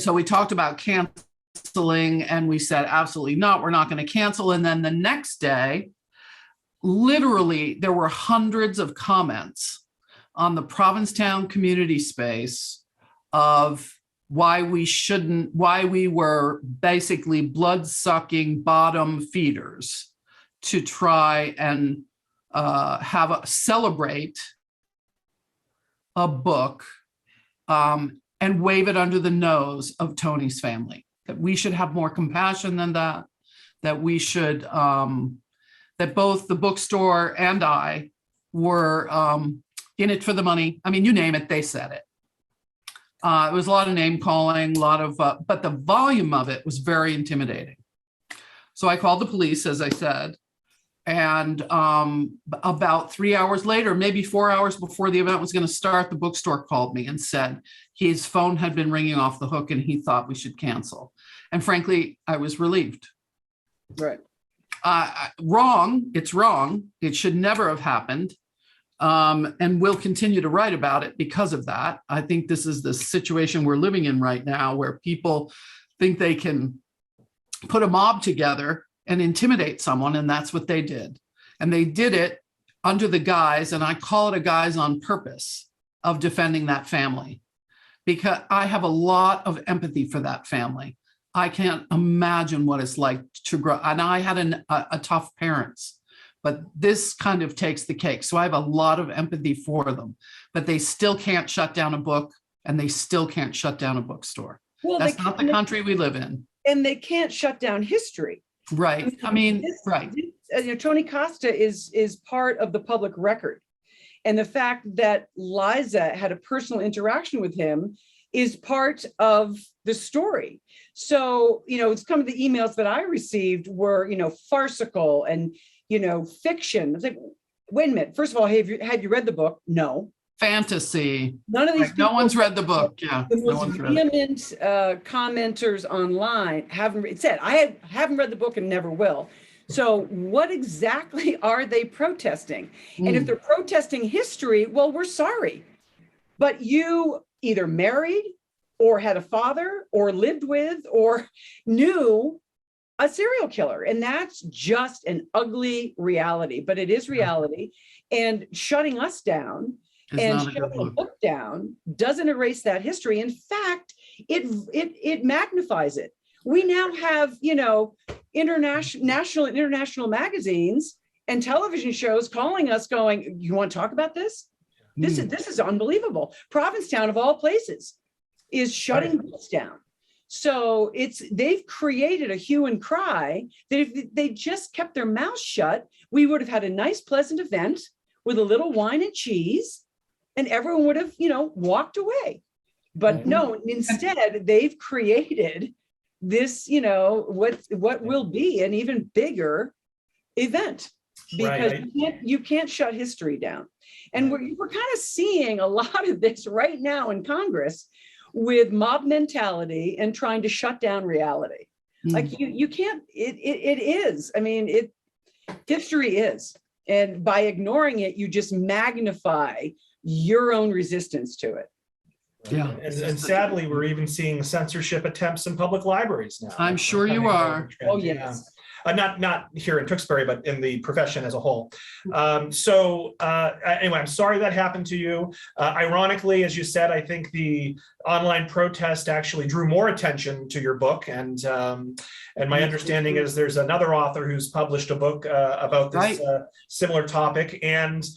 B: so we talked about canceling, and we said, absolutely not, we're not going to cancel. And then the next day, literally, there were hundreds of comments on the Provincetown community space of why we were basically blood-sucking bottom feeders to try and celebrate a book and wave it under the nose of Tony's family. That we should have more compassion than that. That we should, that both the bookstore and I were in it for the money. I mean, you name it, they said it. It was a lot of name calling, but the volume of it was very intimidating. So I called the police, as I said, and about 3 hours later, maybe 4 hours before the event was going to start, the bookstore called me and said his phone had been ringing off the hook and he thought we should cancel. And frankly, I was relieved.
C: Right.
B: Wrong. It's wrong. It should never have happened. And we'll continue to write about it because of that. I think this is the situation we're living in right now, where people think they can put a mob together and intimidate someone, and that's what they did. And they did it under the guise, and I call it a guise on purpose, of defending that family, because I have a lot of empathy for that family. I can't imagine what it's like to grow. And I had a tough parents, but this kind of takes the cake. So I have a lot of empathy for them, but they still can't shut down a book, and they still can't shut down a bookstore.
C: Well,
B: that's not the country we live in.
C: And they can't shut down history.
B: Right. I mean, right.
C: Tony Costa is part of the public record. And the fact that Liza had a personal interaction with him is part of the story. So, some of the emails that I received were, farcical and, fiction. It's like, wait a minute. First of all, have you read the book? No.
B: Fantasy.
C: None of these people,
B: no one's read the book. Yeah.
C: The most vehement commenters online said, I haven't read the book and never will. So what exactly are they protesting? And if they're protesting history, well, we're sorry. But you either married or had a father or lived with or knew a serial killer. And that's just an ugly reality, but it is reality. And shutting us down and shutting a book down doesn't erase that history. In fact, it magnifies it. We now have, national and international magazines and television shows calling us, going, "You want to talk about this? This is unbelievable." Provincetown, of all places, is shutting books down. So they've created a hue and cry that if they just kept their mouths shut, we would have had a nice, pleasant event with a little wine and cheese, and everyone would have, walked away. But no, instead, they've created this, what will be an even bigger event, because you can't shut history down. And we're kind of seeing a lot of this right now in Congress with mob mentality and trying to shut down reality. Like you can't, it is, history is. And by ignoring it, you just magnify your own resistance to it.
B: Yeah.
A: And sadly, we're even seeing censorship attempts in public libraries now.
B: I'm sure you are.
C: Oh, yes.
A: Not here in Tewksbury, but in the profession as a whole. Anyway, I'm sorry that happened to you. Ironically, as you said, I think the online protest actually drew more attention to your book. And my understanding is there's another author who's published a book about this similar topic. And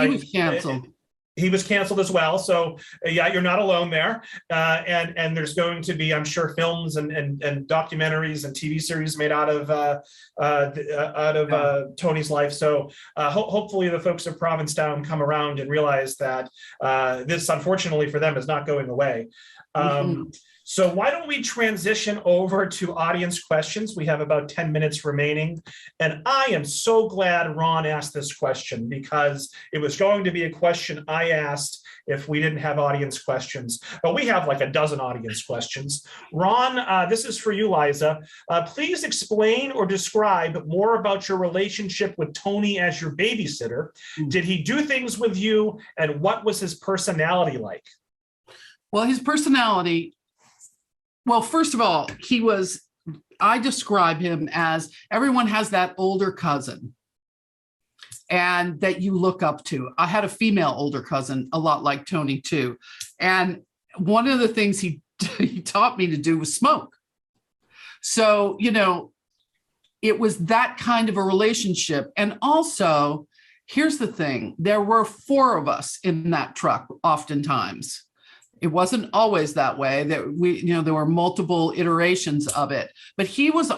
B: he was canceled.
A: He was canceled as well. So yeah, you're not alone there. And there's going to be, I'm sure, films and documentaries and TV series made out of Tony's life. So hopefully the folks of Provincetown come around and realize that this, unfortunately for them, is not going away. So why don't we transition over to audience questions? We have about 10 minutes remaining. And I am so glad Ron asked this question, because it was going to be a question I asked if we didn't have audience questions. But we have like a dozen audience questions. Ron, this is for you, Liza. Please explain or describe more about your relationship with Tony as your babysitter. Did he do things with you, and what was his personality like?
B: Well, his personality, well, first of all, I describe him as, everyone has that older cousin and that you look up to. I had a female older cousin, a lot like Tony too. And one of the things he taught me to do was smoke. So, it was that kind of a relationship. And also, here's the thing, there were 4 of us in that truck oftentimes. It wasn't always that way. That there were multiple iterations of it. But he was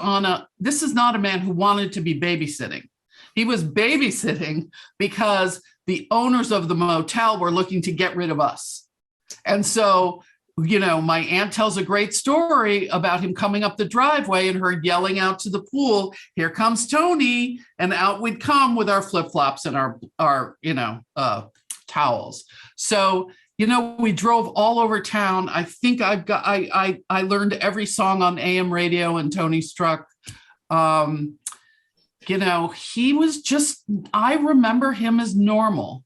B: this is not a man who wanted to be babysitting. He was babysitting because the owners of the motel were looking to get rid of us. And so, my aunt tells a great story about him coming up the driveway and her yelling out to the pool, "Here comes Tony." And out we'd come with our flip-flops and our towels. So, we drove all over town. I think I learned every song on AM radio in Tony's truck. He was just, I remember him as normal.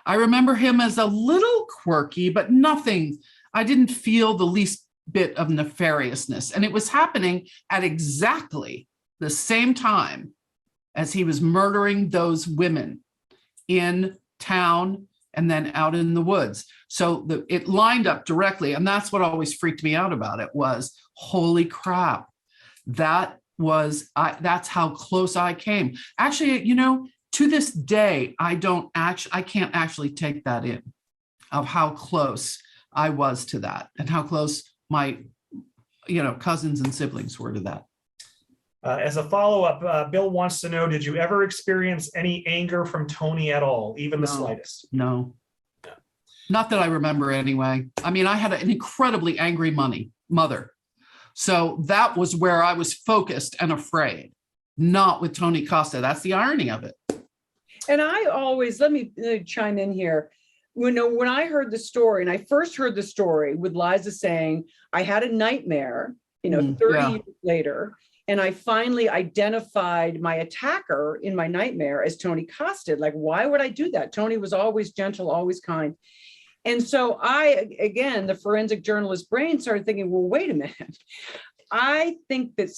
B: I remember him as a little quirky, but nothing. I didn't feel the least bit of nefariousness. And it was happening at exactly the same time as he was murdering those women in town and then out in the woods. So it lined up directly. And that's what always freaked me out about it was, holy crap, that's how close I came. Actually, to this day, I can't actually take that in of how close I was to that and how close my, cousins and siblings were to that.
A: As a follow-up, Bill wants to know, did you ever experience any anger from Tony at all, even the slightest?
B: No, not that I remember anyway. I mean, I had an incredibly angry mother. So that was where I was focused and afraid, not with Tony Costa. That's the irony of it.
C: And I always, let me chime in here. When I heard the story, and I first heard the story with Liza saying, I had a nightmare, 30 years later, and I finally identified my attacker in my nightmare as Tony Costa. Like, why would I do that? Tony was always gentle, always kind. And so again, the forensic journalist brain started thinking, well, wait a minute. I think that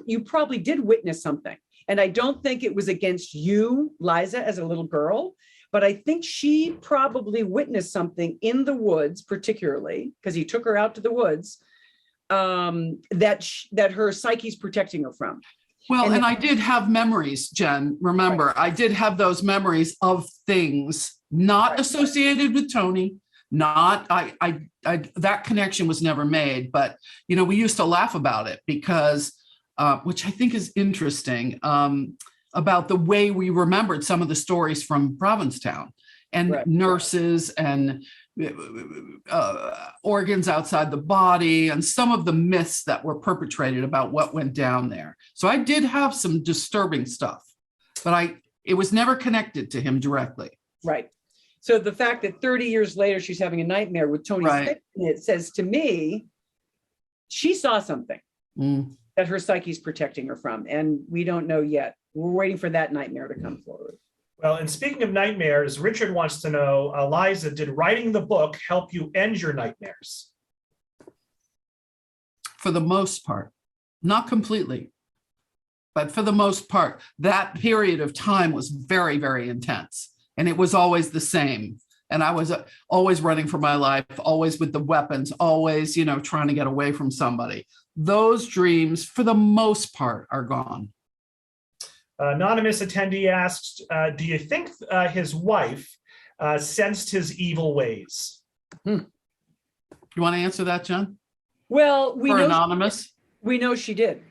C: you probably did witness something. And I don't think it was against you, Liza, as a little girl, but I think she probably witnessed something in the woods, particularly because he took her out to the woods, that her psyche's protecting her from.
B: Well, and I did have memories, Jen. Remember, right. I did have those memories of things not associated with Tony. That connection was never made, but we used to laugh about it because, which I think is interesting, about the way we remembered some of the stories from Provincetown and nurses and organs outside the body and some of the myths that were perpetrated about what went down there. So I did have some disturbing stuff, but it was never connected to him directly.
C: Right. So the fact that 30 years later, she's having a nightmare with Tony, it says to me, she saw something that her psyche's protecting her from, and we don't know yet. We're waiting for that nightmare to come forward.
A: Well, and speaking of nightmares, Richard wants to know, Liza, did writing the book help you end your nightmares?
B: For the most part, not completely, but for the most part, that period of time was very, very intense. And it was always the same. And I was always running for my life, always with the weapons, always, trying to get away from somebody. Those dreams, for the most part, are gone.
A: Anonymous attendee asks, do you think his wife sensed his evil ways?
B: You want to answer that, Jen?
C: Well,
B: Anonymous?
C: We know she did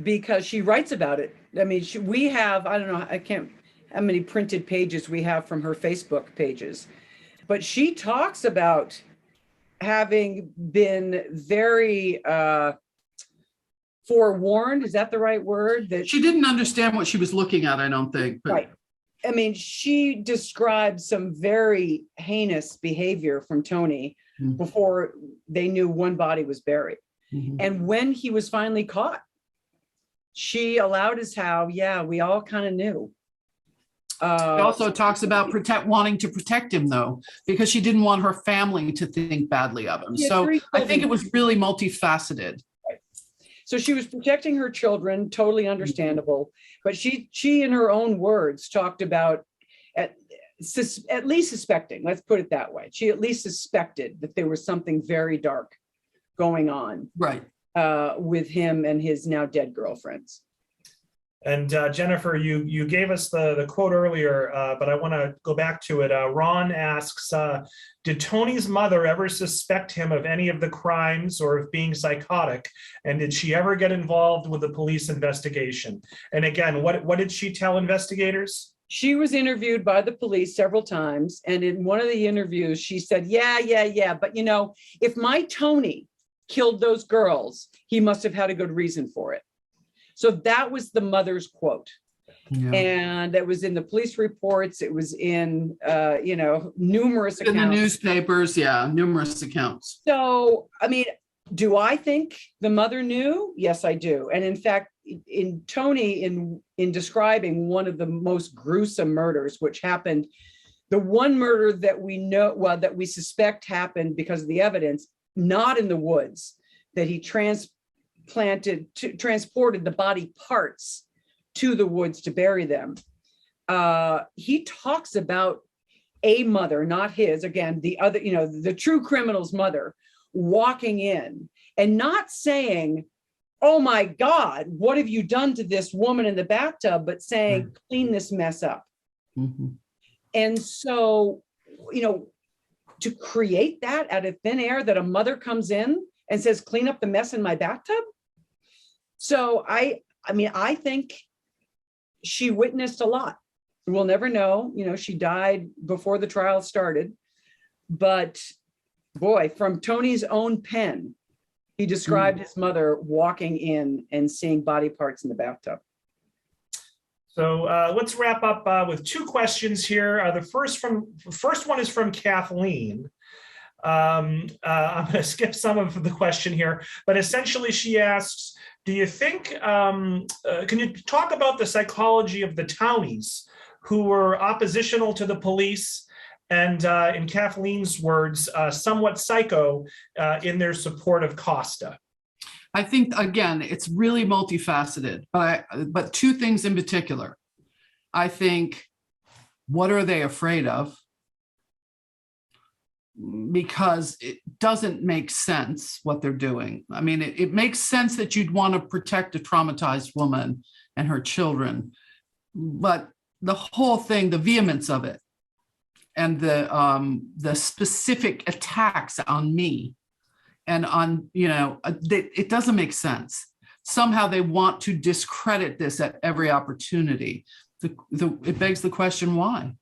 C: because she writes about it. I mean, we have, I don't know, I can't, how many printed pages we have from her Facebook pages, but she talks about having been very forewarned. Is that the right word? That
B: she didn't understand what she was looking at, I don't think. But...
C: Right. I mean, she described some very heinous behavior from Tony before they knew one body was buried. And when he was finally caught, she allowed us we all kind of knew.
B: She also talks about wanting to protect him, though, because she didn't want her family to think badly of him. So I think it was really multifaceted.
C: Right. So she was protecting her children, totally understandable. But she in her own words, talked about at least suspecting, let's put it that way. She at least suspected that there was something very dark going on with him and his now dead girlfriends.
A: And Jennifer, you gave us the quote earlier, but I want to go back to it. Ron asks, did Tony's mother ever suspect him of any of the crimes or of being psychotic? And did she ever get involved with the police investigation? And again, what did she tell investigators?
C: She was interviewed by the police several times. And in one of the interviews, she said, yeah. But if my Tony killed those girls, he must have had a good reason for it. So that was the mother's quote. Yeah. And it was in the police reports. It was in, numerous accounts.
B: In the newspapers, numerous accounts.
C: So, I mean, do I think the mother knew? Yes, I do. And in fact, in Tony, in describing one of the most gruesome murders, which happened The one murder that we know, well, that we suspect happened because of the evidence, not in the woods, that he transported the body parts to the woods to bury them. He talks about a mother, not his, again, the other, the true criminal's mother, walking in and not saying, "Oh my God, what have you done to this woman in the bathtub?" but saying, "Clean this mess up."
B: Mm-hmm.
C: And so, to create that out of thin air, that a mother comes in and says, "Clean up the mess in my bathtub." So I think she witnessed a lot. We'll never know. She died before the trial started. But boy, from Tony's own pen, he described his mother walking in and seeing body parts in the bathtub.
A: So let's wrap up with two questions here. The first one is from Kathleen. I'm going to skip some of the question here, but essentially she asks, do you think, can you talk about the psychology of the townies who were oppositional to the police and, in Kathleen's words, somewhat psycho in their support of Costa?
B: I think, again, it's really multifaceted, but two things in particular. I think, what are they afraid of? Because it doesn't make sense what they're doing. I mean, it makes sense that you'd want to protect a traumatized woman and her children, but the whole thing, the vehemence of it, and the specific attacks on me and on, it doesn't make sense. Somehow they want to discredit this at every opportunity. It begs the question, why?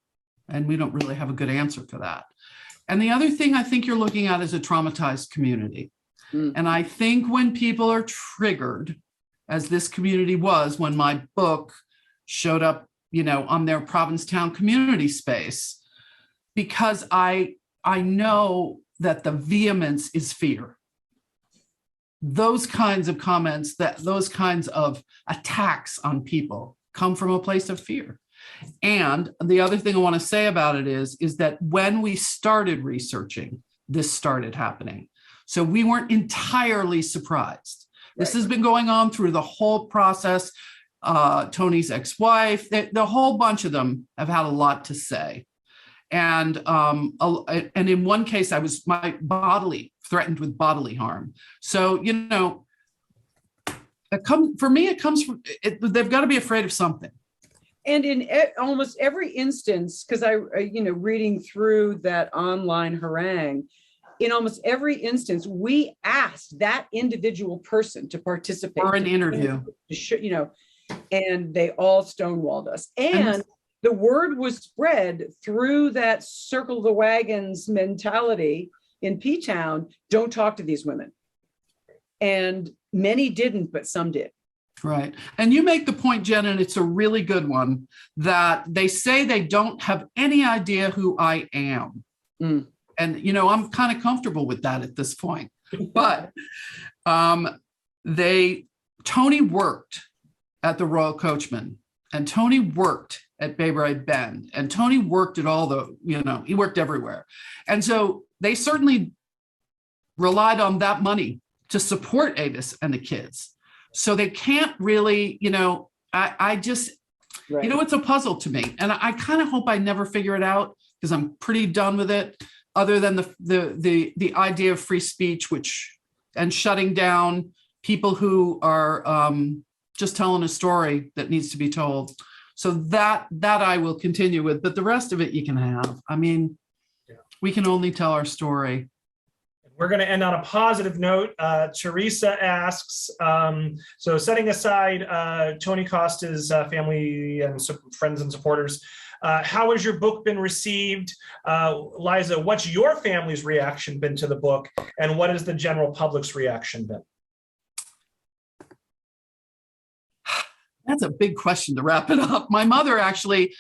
B: And we don't really have a good answer for that. And the other thing I think you're looking at is a traumatized community. And I think when people are triggered, as this community was when my book showed up, on their Provincetown community space, because I know that the vehemence is fear. Those kinds of comments, those kinds of attacks on people come from a place of fear. And the other thing I want to say about it is that when we started researching, this started happening. So we weren't entirely surprised. This has been going on through the whole process. Tony's ex-wife, the whole bunch of them have had a lot to say. And in one case, I was threatened with bodily harm. So, for me, it comes from, they've got to be afraid of something.
C: And in almost every instance, because reading through that online harangue, in almost every instance, we asked that individual person to participate.
B: For an interview.
C: And they all stonewalled us. And the word was spread through that circle the wagons mentality in P-Town, don't talk to these women. And many didn't, but some did.
B: Right. And you make the point, Jen, and it's a really good one, that they say they don't have any idea who I am. And, I'm kind of comfortable with that at this point. But Tony worked at the Royal Coachman, and Tony worked at Bay Bride Bend, and Tony worked at all the, he worked everywhere. And so they certainly relied on that money to support Avis and the kids. So they can't really, I just,
C: right.
B: It's a puzzle to me. And I kind of hope I never figure it out, because I'm pretty done with it, other than the idea of free speech, and shutting down people who are just telling a story that needs to be told. So that I will continue with, but the rest of it you can have. I mean, we can only tell our story.
A: We're going to end on a positive note. Teresa asks, so setting aside Tony Costa's family and friends and supporters, how has your book been received? Liza, what's your family's reaction been to the book? And what has the general public's reaction been?
B: That's a big question to wrap it up. My mother actually,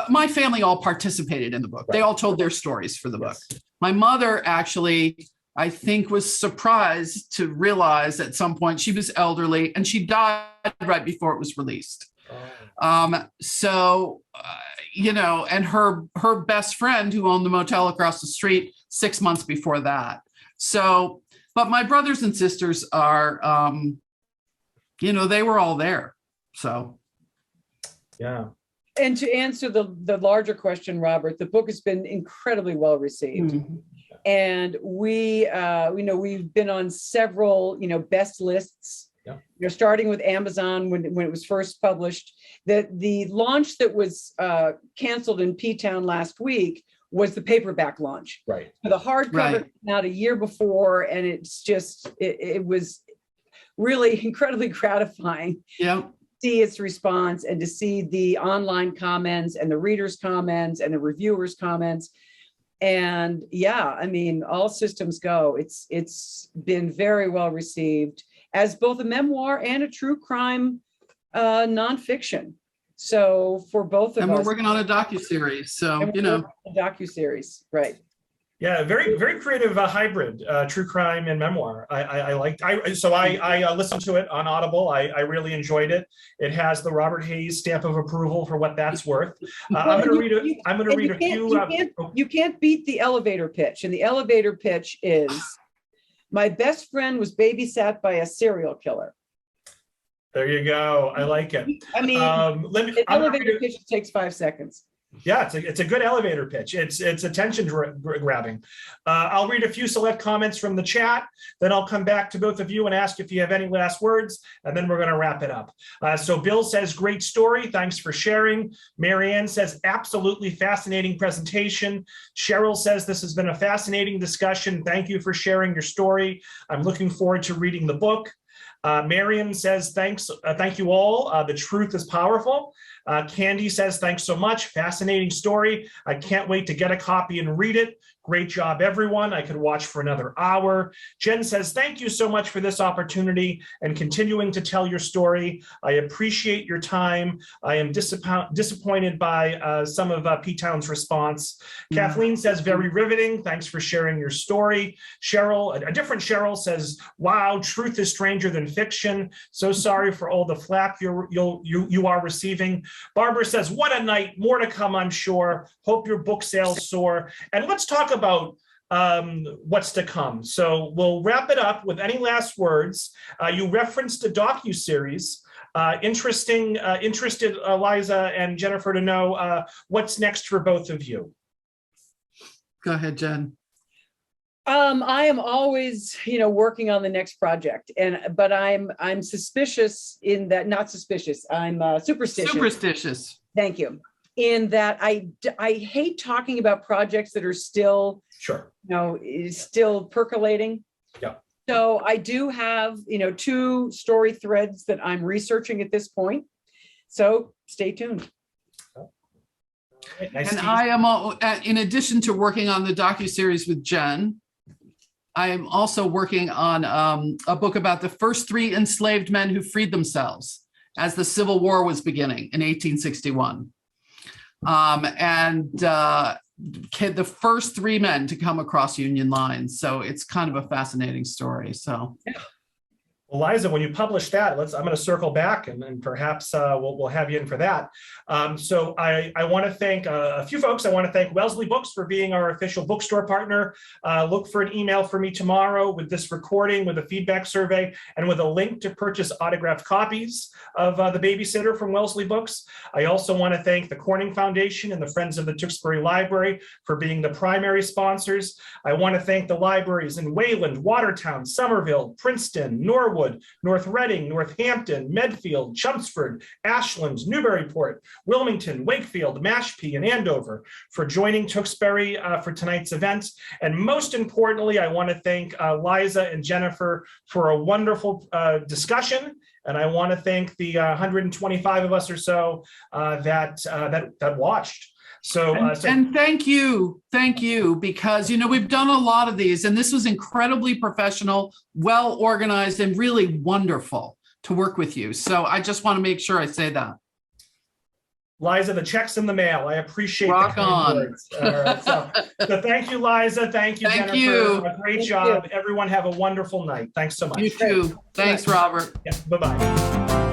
B: my family all participated in the book. Right. They all told their stories for the book. My mother actually, I think, was surprised to realize at some point she was elderly and she died right before it was released. So, and her best friend who owned the motel across the street 6 months before that. So, but my brothers and sisters are, they were all there. So.
A: Yeah.
C: And to answer the larger question, Robert, the book has been incredibly well received.
B: Mhm.
C: And we've been on several, best lists.
A: Yeah.
C: Starting with Amazon when it was first published. The launch that was canceled in P-Town last week was the paperback launch.
A: Right.
C: The hardcover came out a year before, and it's just it was really incredibly gratifying.
B: Yeah.
C: See its response and to see the online comments and the readers' comments and the reviewers' comments. And yeah, I mean, all systems go. It's been very well received as both a memoir and a true crime nonfiction. So for both of us.
B: And we're working on a docuseries. So,
C: A docuseries, right.
A: Yeah, very, very creative hybrid, true crime and memoir. I liked. I listened to it on Audible. I really enjoyed it. It has the Robert Hayes stamp of approval for what that's worth. I'm going to read it. I'm going to read a few.
C: You can't beat the elevator pitch, and the elevator pitch is, "My best friend was babysat by a serial killer."
A: There you go. I like it.
C: I mean, an elevator pitch takes 5 seconds.
A: Yeah, it's a good elevator pitch. It's attention grabbing. I'll read a few select comments from the chat, then I'll come back to both of you and ask if you have any last words, and then we're going to wrap it up. So Bill says, great story. Thanks for sharing. Marianne says, absolutely fascinating presentation. Cheryl says, this has been a fascinating discussion. Thank you for sharing your story. I'm looking forward to reading the book. Marion says, thanks. Thank you all. The truth is powerful. Candy says, thanks so much. Fascinating story. I can't wait to get a copy and read it. Great job, everyone. I could watch for another hour. Jen says, thank you so much for this opportunity and continuing to tell your story. I appreciate your time. I am disappointed by some of P-Town's response. Kathleen says, very riveting. Thanks for sharing your story. Cheryl, a different Cheryl says, wow, truth is stranger than fiction. So sorry for all the flack you are receiving. Barbara says, what a night. More to come, I'm sure. Hope your book sales soar. And let's talk about what's to come. So we'll wrap it up with any last words. You referenced a docuseries. Interested Liza and Jennifer to know what's next for both of you.
B: Go ahead, Jen.
C: I am always, working on the next project, but I'm suspicious in that, not suspicious. I'm superstitious.
B: Superstitious.
C: Thank you. In that I hate talking about projects that are still, still percolating.
A: Yeah.
C: So I do have, 2 story threads that I'm researching at this point. So stay tuned.
A: Nice
B: and I am, in addition to working on the docuseries with Jen, I am also working on a book about the first 3 enslaved men who freed themselves as the Civil War was beginning in 1861. The first 3 men to come across Union lines. So it's kind of a fascinating story. So.
A: Well, Liza, when you publish that, I'm going to circle back and perhaps we'll have you in for that. So I want to thank a few folks. I want to thank Wellesley Books for being our official bookstore partner. Look for an email from me tomorrow with this recording, with a feedback survey, and with a link to purchase autographed copies of The Babysitter from Wellesley Books. I also want to thank the Corning Foundation and the Friends of the Tewksbury Library for being the primary sponsors. I want to thank the libraries in Wayland, Watertown, Somerville, Princeton, Norwood, North Reading, Northampton, Medfield, Chelmsford, Ashland, Newburyport, Wilmington, Wakefield, Mashpee, and Andover for joining Tewksbury for tonight's event. And most importantly, I want to thank Liza and Jennifer for a wonderful discussion. And I want to thank the 125 of us or so that watched.
B: And thank you, because, we've done a lot of these, and this was incredibly professional, well organized, and really wonderful to work with you. So I just want to make sure I say that.
A: Liza, the check's in the mail. I appreciate
B: Rock
A: the kind
B: on.
A: words. All right, so thank you, Liza. Thank you, Jennifer.
B: You.
A: A great job. Everyone have a wonderful night. Thanks so much.
B: You too. Thanks, Robert.
A: Yeah, bye-bye.